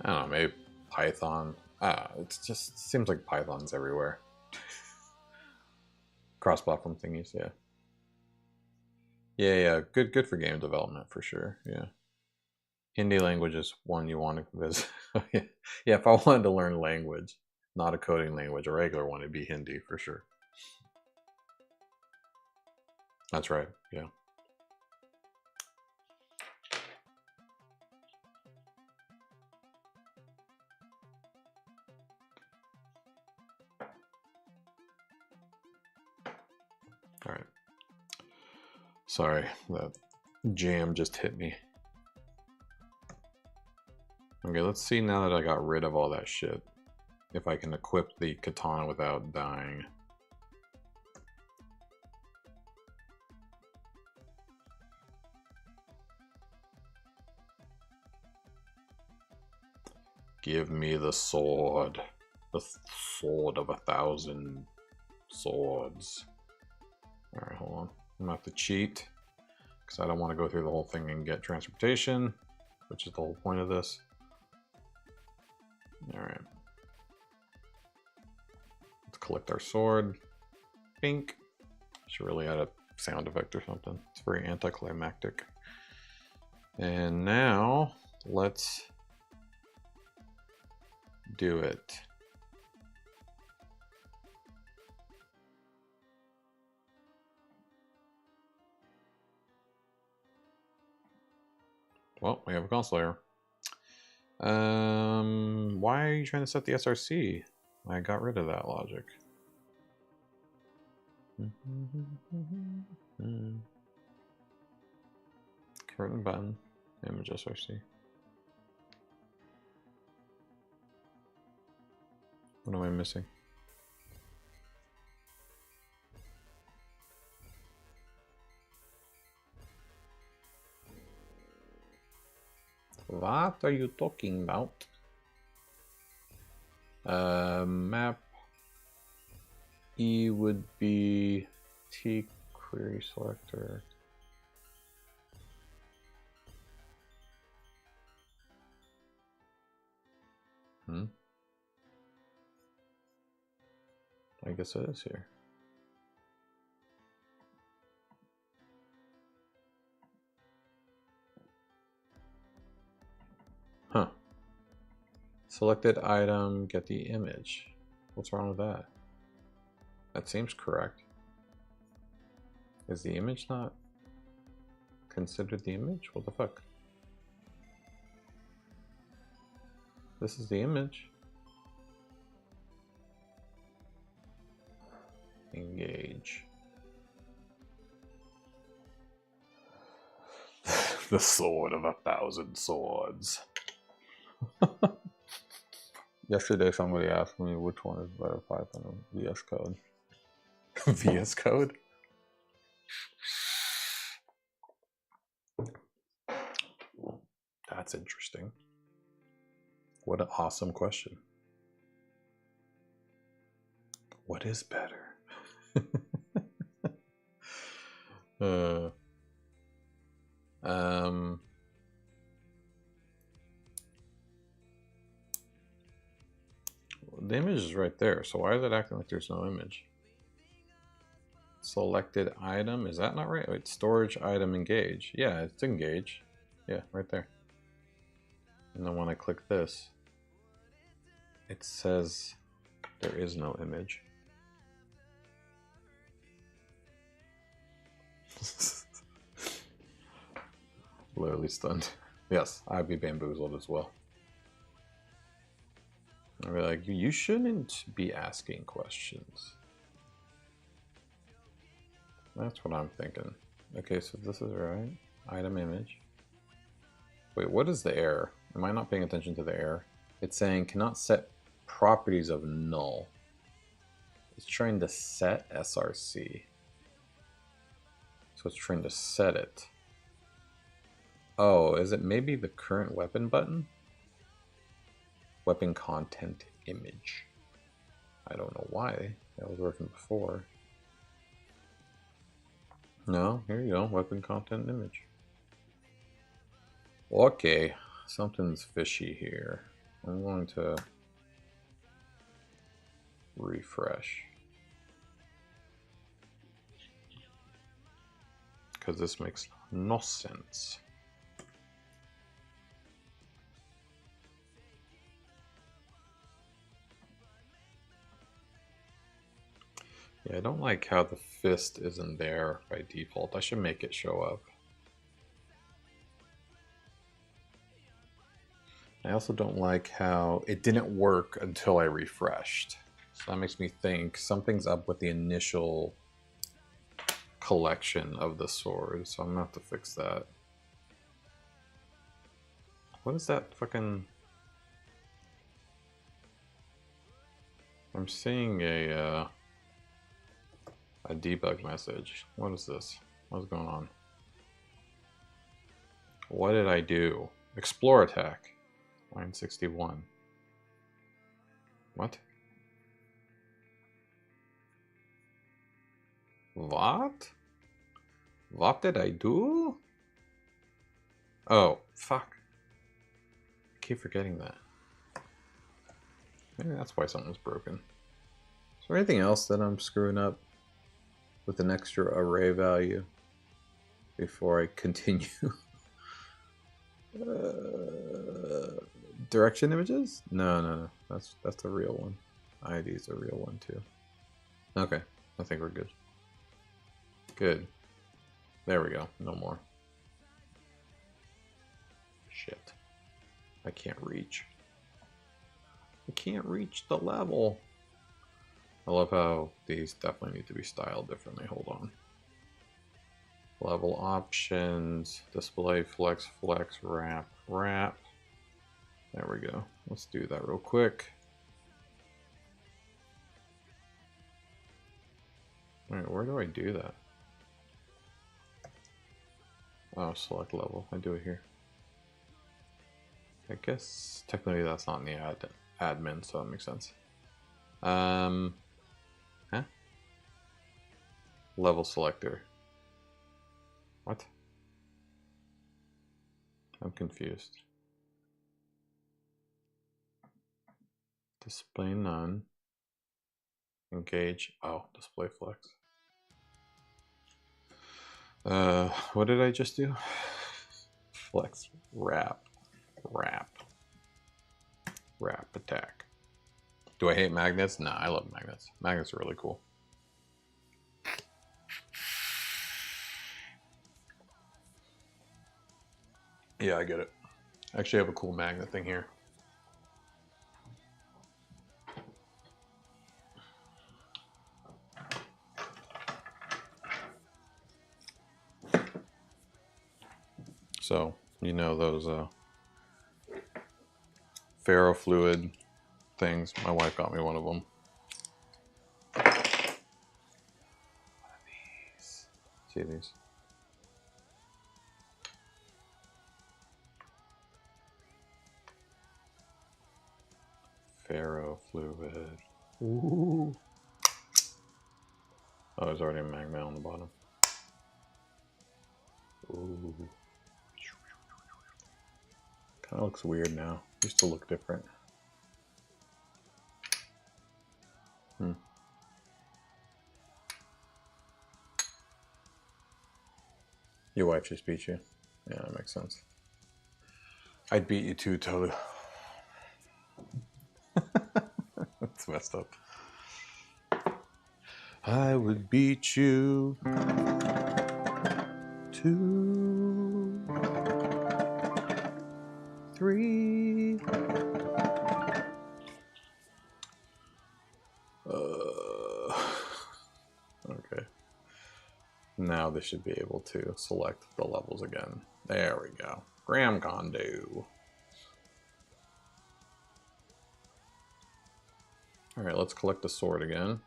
I don't know, maybe Python. It just seems like Python's everywhere. Cross-platform thingies, yeah. Yeah. Good for game development for sure. Yeah. Hindi language is one you want to visit. Yeah, if I wanted to learn a language, not a coding language, a regular one, it'd be Hindi for sure. That's right. Yeah. All right. Sorry, that jam just hit me. Okay, let's see now that I got rid of all that shit, if I can equip the katana without dying. Give me the sword. The sword of 1,000 swords. Alright, hold on. I'm gonna have to cheat because I don't want to go through the whole thing and get transportation, which is the whole point of this. Alright. Let's collect our sword. Pink. Should really add a sound effect or something. It's very anticlimactic. And now let's do it. Well, we have a console error. Why are you trying to set the SRC? I got rid of that logic. Curtain button, image SRC. What am I missing? What are you talking about? Map E would be T query selector. I guess it is here. Huh. Selected item, get the image. What's wrong with that? That seems correct. Is the image not considered the image? What the fuck? This is the image. Engage. The sword of 1,000 swords. Yesterday somebody asked me which one is better, Python or VS Code. VS Code? That's interesting. What an awesome question. What is better? The image is right there, so why is it acting like there's no image? Selected item, is that not right? Wait, storage item engage. Yeah, it's engage. Yeah, right there. And then when I click this, it says there is no image. Literally stunned. Yes, I'd be bamboozled as well. I'd be like, you shouldn't be asking questions. That's what I'm thinking. Okay, so this is right. Item image. Wait, what is the error? Am I not paying attention to the error? It's saying cannot set properties of null. It's trying to set SRC. So it's trying to set it. Oh, is it maybe the current weapon button? Weapon content image. I don't know why that was working before. No, here you go, weapon content image. Okay, something's fishy here. I'm going to refresh. Because this makes no sense. Yeah, I don't like how the fist isn't there by default. I should make it show up. I also don't like how it didn't work until I refreshed. So that makes me think something's up with the initial collection of the sword. So I'm gonna have to fix that. What is that fucking... I'm seeing a debug message. What is this? What's going on? What did I do? Explore attack. Line 61. What? What? What did I do? Oh, fuck. I keep forgetting that. Maybe that's why something's broken. Is there anything else that I'm screwing up with an extra array value before I continue? Direction images? No. That's a real one. ID is a real one too. Okay, I think we're good. Good. There we go. No more. Shit. I can't reach. I can't reach the level. I love how these definitely need to be styled differently. Hold on. Level options, display, flex, wrap. There we go. Let's do that real quick. Wait, where do I do that? Oh, select level. I do it here. I guess technically that's not in the admin, so that makes sense. Huh? Level selector. What? I'm confused. Display none. Engage. Oh, display flex. What did I just do? Flex, wrap attack. Do I hate magnets? Nah, I love magnets. Magnets are really cool. Yeah, I get it. I actually have a cool magnet thing here. So, you know those ferrofluid things. My wife got me one of them. What are these? See these? Ferrofluid. Ooh. Oh, there's already a magnet on the bottom. Ooh. Kind of looks weird now. Used to look different. Your wife just beat you. Yeah, that makes sense. I'd beat you too, Toad. That's messed up. I would beat you 2, 3. Okay. Now this should be able to select the levels again. There we go. Graham Condo. Alright, let's collect the sword again.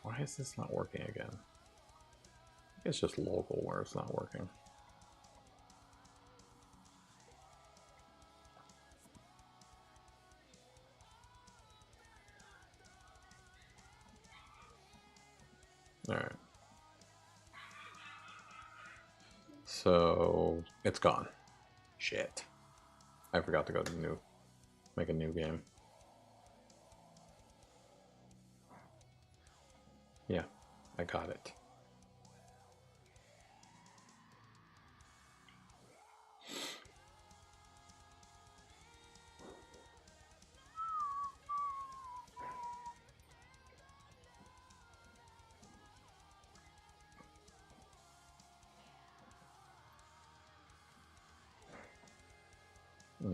Why is this not working again? I think it's just local where it's not working. Alright. So it's gone. Shit. I forgot to go to make a new game. Yeah, I got it.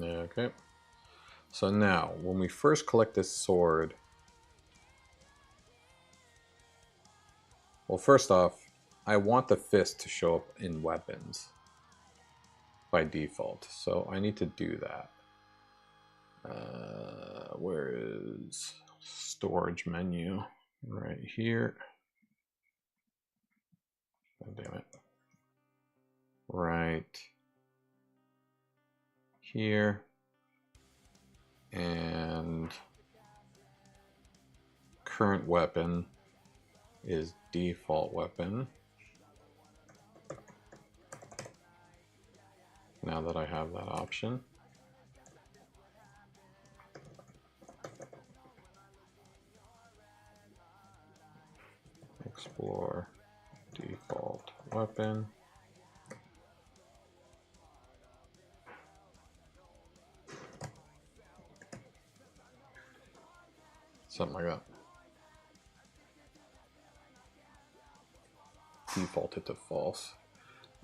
Okay. So now, when we first collect this sword, well, first off, I want the fist to show up in weapons by default. So I need to do that. Where is storage menu? Right here. Oh, damn it. Right here. And current weapon. is default weapon. Now that I have that option. Explore default weapon. Something like that. Defaulted to false.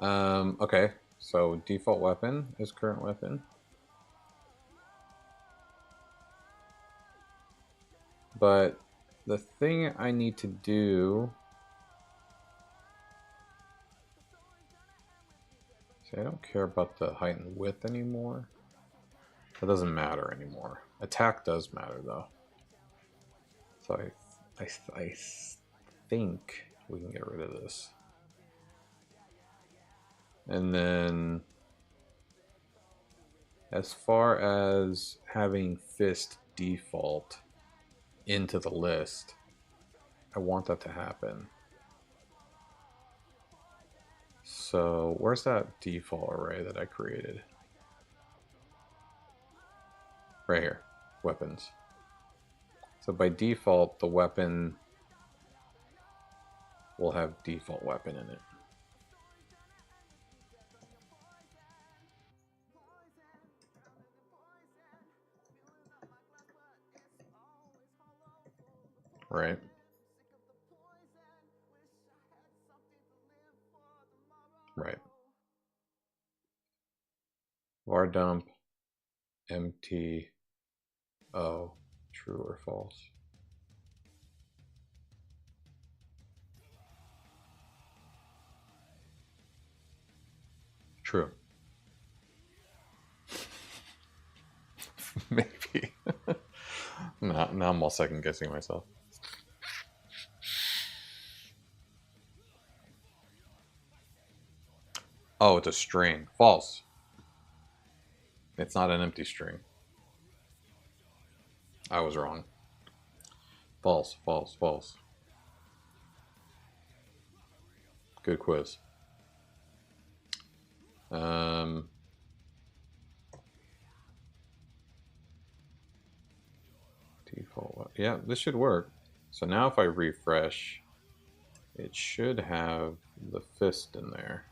Okay, so default weapon is current weapon. But the thing I need to do... See, I don't care about the height and width anymore. That doesn't matter anymore. Attack does matter though. So I think we can get rid of this. And then as far as having fist default into the list, I want that to happen. So where's that default array that I created? Right here, weapons. So by default, the weapon will have default weapon in it. Right? Right. Var dump empty true or false. True. Maybe. Now I'm all second guessing myself. Oh, it's a string. False. It's not an empty string. I was wrong. False, false, false. Good quiz. Default. Yeah, this should work. So now if I refresh, it should have the fist in there.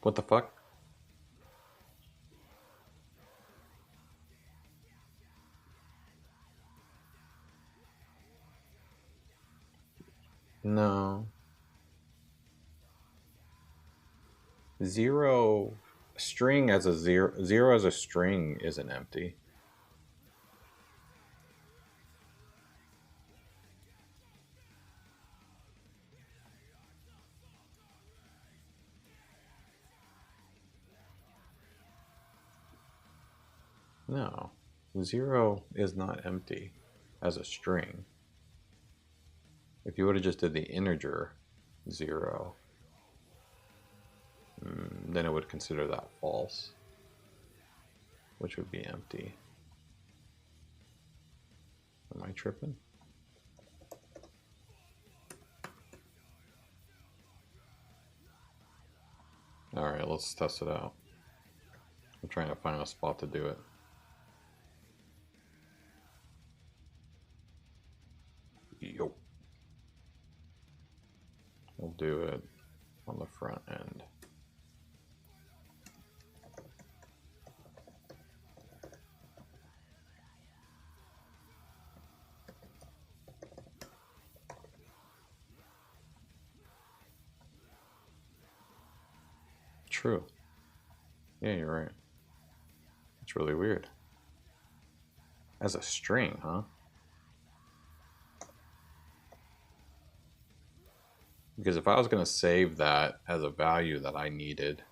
What the fuck? No. Zero string as a zero as a string isn't empty. No. Zero is not empty as a string. If you would have just did the integer 0, then it would consider that false, which would be empty. Am I tripping? All right, let's test it out. I'm trying to find a spot to do it. Yo. We'll do it on the front end. True. Yeah, you're right. It's really weird. As a string, huh? Because if I was going to save that as a value that I needed,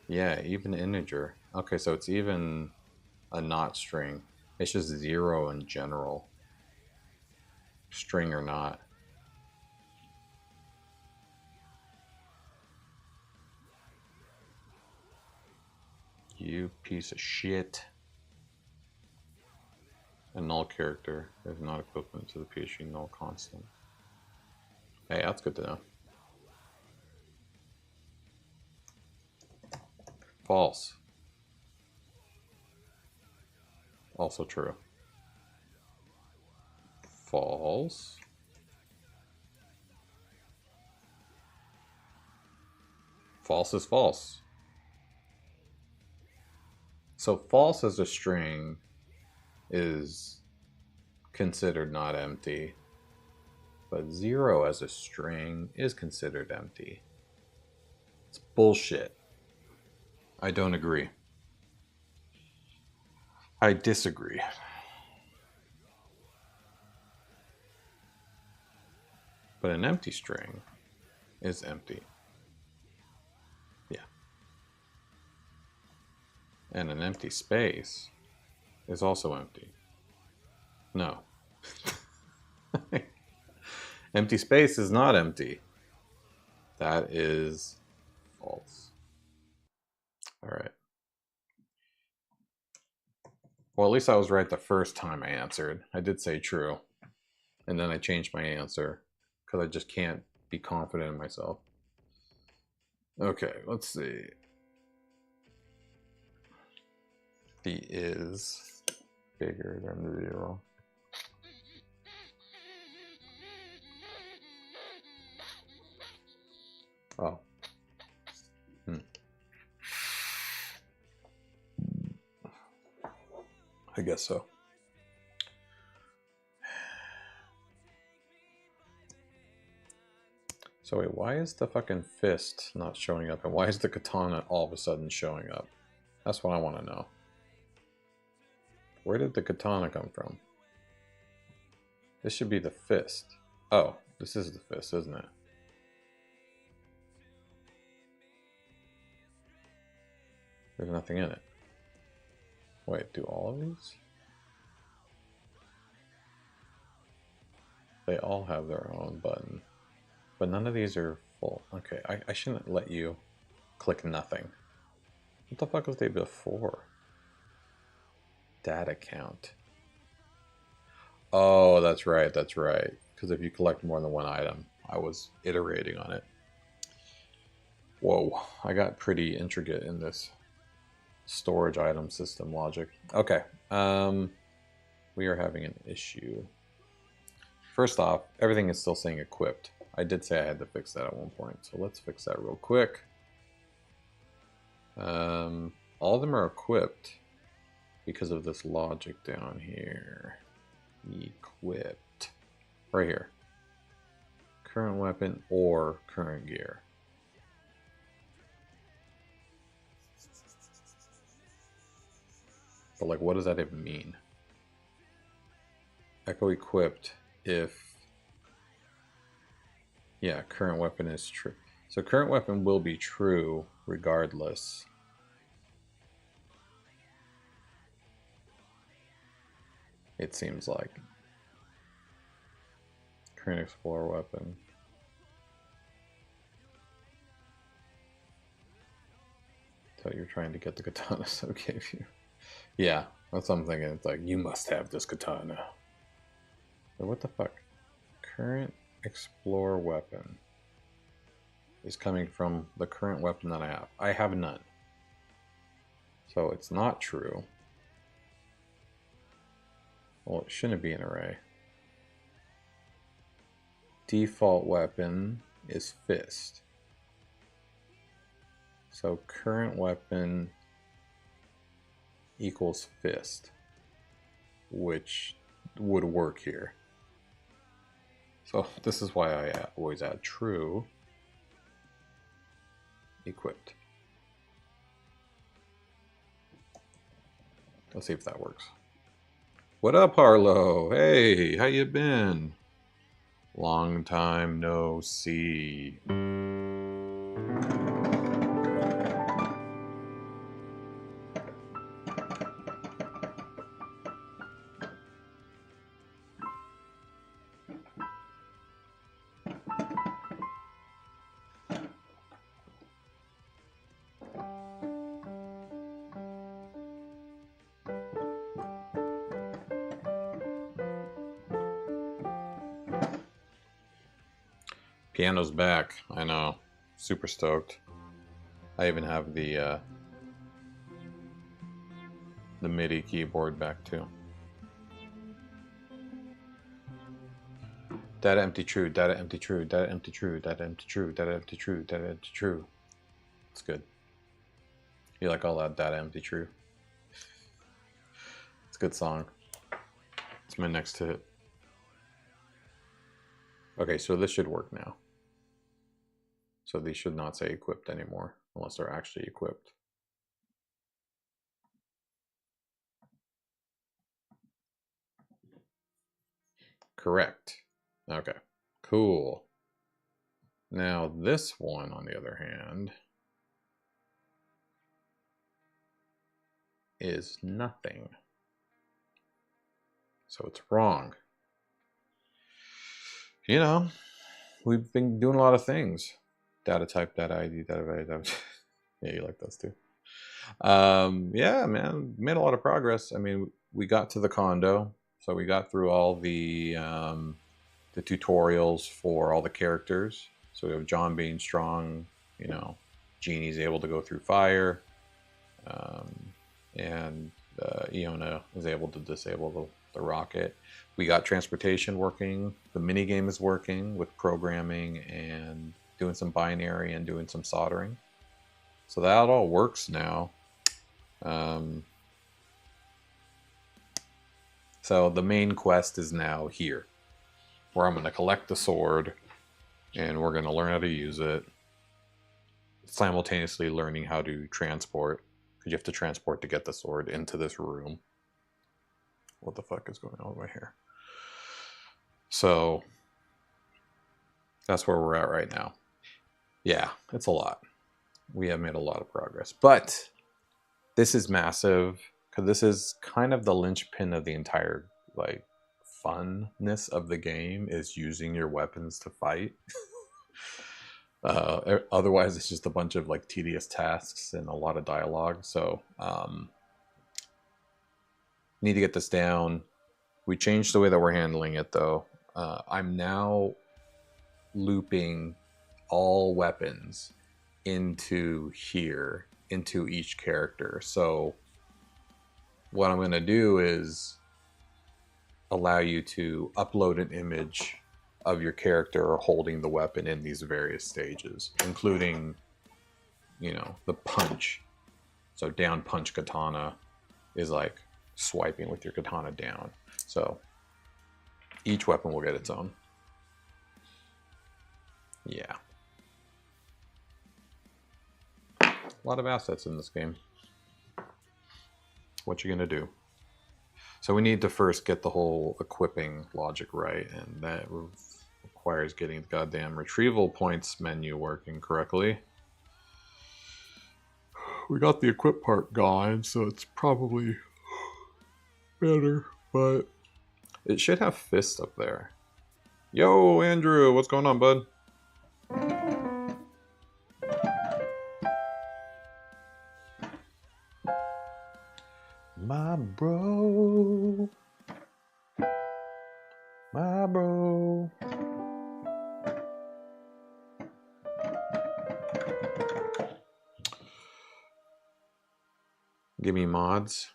yeah, even integer. Okay, so it's even a not string. It's just 0 in general, string or not. You piece of shit. A null character is not equivalent to the PHP null constant. Hey, that's good to know. False. Also true. False. False is false. So false as a string is considered not empty, but 0 as a string is considered empty. It's bullshit. I don't agree. I disagree. But an empty string is empty. Yeah. And an empty space is also empty. No. Empty space is not empty. That is false. All right. Well, at least I was right the first time I answered. I did say true. And then I changed my answer because I just can't be confident in myself. Okay, let's see. The is bigger than 0. Oh. I guess so. So wait, why is the fucking fist not showing up? And why is the katana all of a sudden showing up? That's what I want to know. Where did the katana come from? This should be the fist. Oh, this is the fist, isn't it? There's nothing in it. Wait, do all of these? They all have their own button. But none of these are full. Okay, I shouldn't let you click nothing. What the fuck was they before? Data count. Oh, that's right, that's right. Because if you collect more than one item, I was iterating on it. Whoa, I got pretty intricate in this storage item system logic. Okay, we are having an issue. First off, everything is still saying equipped. I did say I had to fix that at one point, so let's fix that real quick. All of them are equipped because of this logic down here. Equipped. Right here. Current weapon or current gear. But like, what does that even mean? Echo equipped if... Yeah, current weapon is true. So current weapon will be true regardless. It seems like. Current explorer weapon. So you're trying to get the katana, so gave you. Yeah, that's what I'm thinking. It's like, you must have this katana. But what the fuck? Current explorer weapon is coming from the current weapon that I have. I have none. So it's not true. Well, it shouldn't be an array. Default weapon is fist. So current weapon equals fist, which would work here. So this is why I always add true equipped. Let's see if that works. What up, Harlow? Hey, how you been? Long time no see. Piano's back. I know. Super stoked. I even have the MIDI keyboard back too. Data empty true, data empty true, data empty true, data empty true, data empty true, data empty true. It's good. You like all that data empty true? It's a good song. It's my next hit. Okay, so this should work now. So these should not say equipped anymore, unless they're actually equipped. Correct. Okay, cool. Now this one, on the other hand, is nothing. So it's wrong. You know, we've been doing a lot of things. Data type, data ID, data value, data... Yeah, you like those too. Yeah, man, made a lot of progress. I mean, we got to the condo, so we got through all the tutorials for all the characters. So we have John being strong, you know, Jeannie's able to go through fire, and Iona is able to disable the rocket. We got transportation working. The mini game is working with programming and doing some binary and doing some soldering. So that all works now. So the main quest is now here, where I'm going to collect the sword and we're going to learn how to use it, simultaneously learning how to transport, because you have to transport to get the sword into this room. What the fuck is going on over here? So that's where we're at right now. Yeah, it's a lot. We have made a lot of progress, but this is massive because this is kind of the linchpin of the entire like funness of the game, is using your weapons to fight. Otherwise it's just a bunch of like tedious tasks and a lot of dialogue. So need to get this down. We changed the way that we're handling it though. I'm now looping all weapons into here, into each character. So what I'm going to do is allow you to upload an image of your character holding the weapon in these various stages, including, you know, the punch. So down punch katana is like swiping with your katana down. So each weapon will get its own. Yeah. A lot of assets in this game. What you gonna do? So we need to first get the whole equipping logic right, and that requires getting the goddamn retrieval points menu working correctly. We got the equip part gone, so it's probably better, but it should have fist up there. Yo, Andrew, what's going on, bud? My bro. My bro. Give me mods.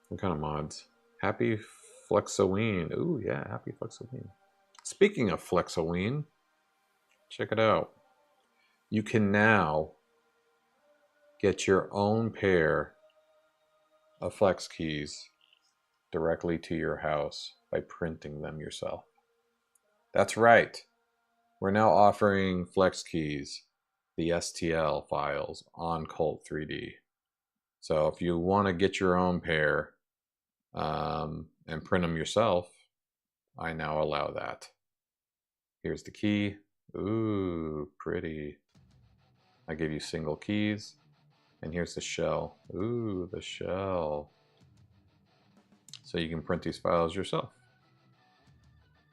What kind of mods? Happy Flexoween. Ooh, yeah, happy Flexoween. Speaking of Flexoween, check it out. You can now get your own pair of flex keys directly to your house by printing them yourself. That's right. We're now offering flex keys, the STL files, on Cult 3D. So if you want to get your own pair and print them yourself, I now allow that. Here's the key. Ooh, pretty. I give you single keys. And here's the shell. Ooh, the shell. So you can print these files yourself.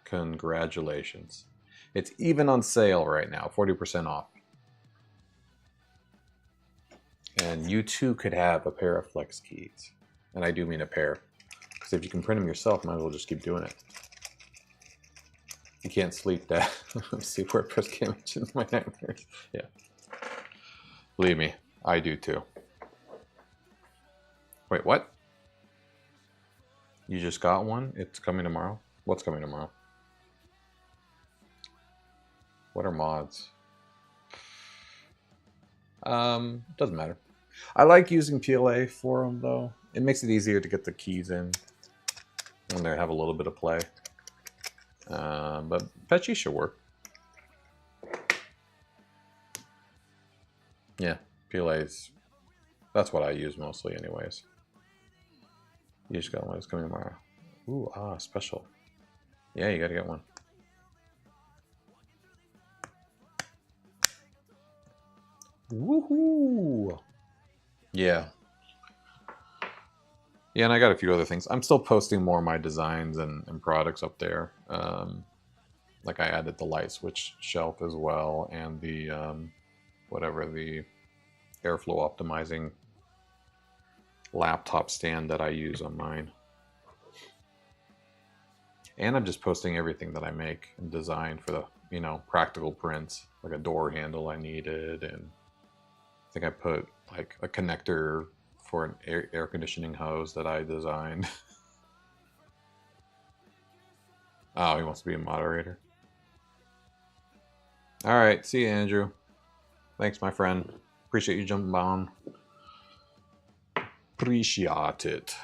Congratulations. It's even on sale right now, 40% off. And you too could have a pair of flex keys. And I do mean a pair. Because if you can print them yourself, might as well just keep doing it. You can't sleep that. See, WordPress can't mention my nightmares. Yeah. Believe me, I do too. Wait, what? You just got one? It's coming tomorrow? What's coming tomorrow? What are mods? Doesn't matter. I like using PLA for them though. It makes it easier to get the keys in when they have a little bit of play. But Fetchy should work. Yeah, PLA's, that's what I use mostly anyways. You just got one, it's coming tomorrow. Ooh, special. Yeah, you gotta get one. Woohoo! Yeah. Yeah, and I got a few other things. I'm still posting more of my designs and products up there. Like I added the light switch shelf as well, and the whatever, the airflow optimizing laptop stand that I use on mine. And I'm just posting everything that I make and design for the, you know, practical prints, like a door handle I needed, and I think I put like a connector for an air conditioning hose that I designed. Oh, he wants to be a moderator. All right, see you, Andrew. Thanks, my friend. Appreciate you jumping on. Appreciate it.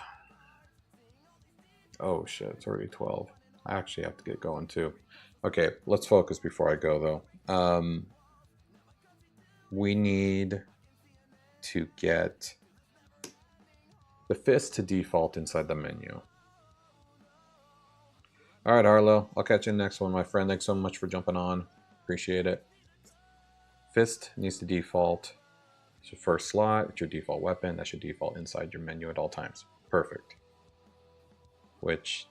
Oh shit, it's already 12. I actually have to get going too. Okay, let's focus before I go though. We need to get the fist to default inside the menu. All right, Arlo, I'll catch you in the next one, my friend. Thanks so much for jumping on. Appreciate it. Fist needs to default. It's your first slot. It's your default weapon. That should default inside your menu at all times. Perfect. Which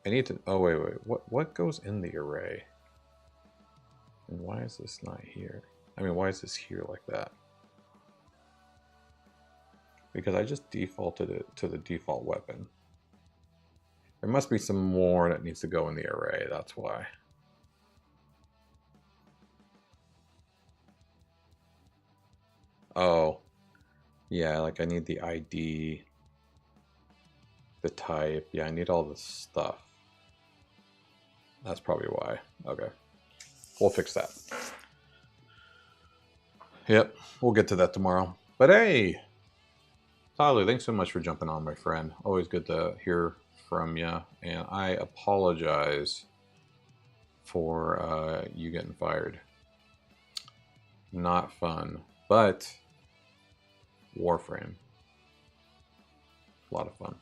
I need to. Oh wait. What goes in the array? And why is this not here? I mean, why is this here like that? Because I just defaulted it to the default weapon. There must be some more that needs to go in the array. That's why. Oh, yeah, like I need the ID, the type. Yeah, I need all this stuff. That's probably why. Okay. We'll fix that. Yep, we'll get to that tomorrow. But hey, Tyler, thanks so much for jumping on, my friend. Always good to hear from you. And I apologize for you getting fired. Not fun, but Warframe. A lot of fun.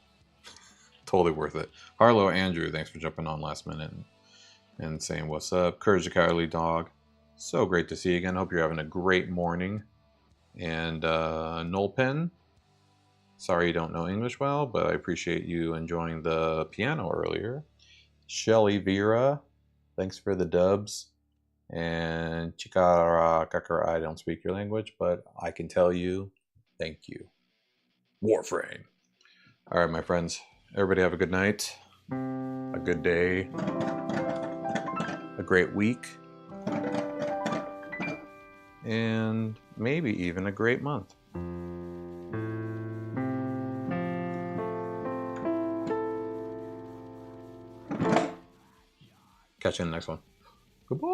Totally worth it. Harlow Andrew, thanks for jumping on last minute and saying what's up. Courage the Cowardly Dog, so great to see you again. Hope you're having a great morning. And Nolpen, sorry you don't know English well, but I appreciate you enjoying the piano earlier. Shelly Vera, thanks for the dubs. And Chikara Kakara, I don't speak your language, but I can tell you, thank you. Warframe. All right, my friends. Everybody have a good night, a good day, a great week, and maybe even a great month. Catch you in the next one. Goodbye.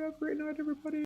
Have a great night, everybody.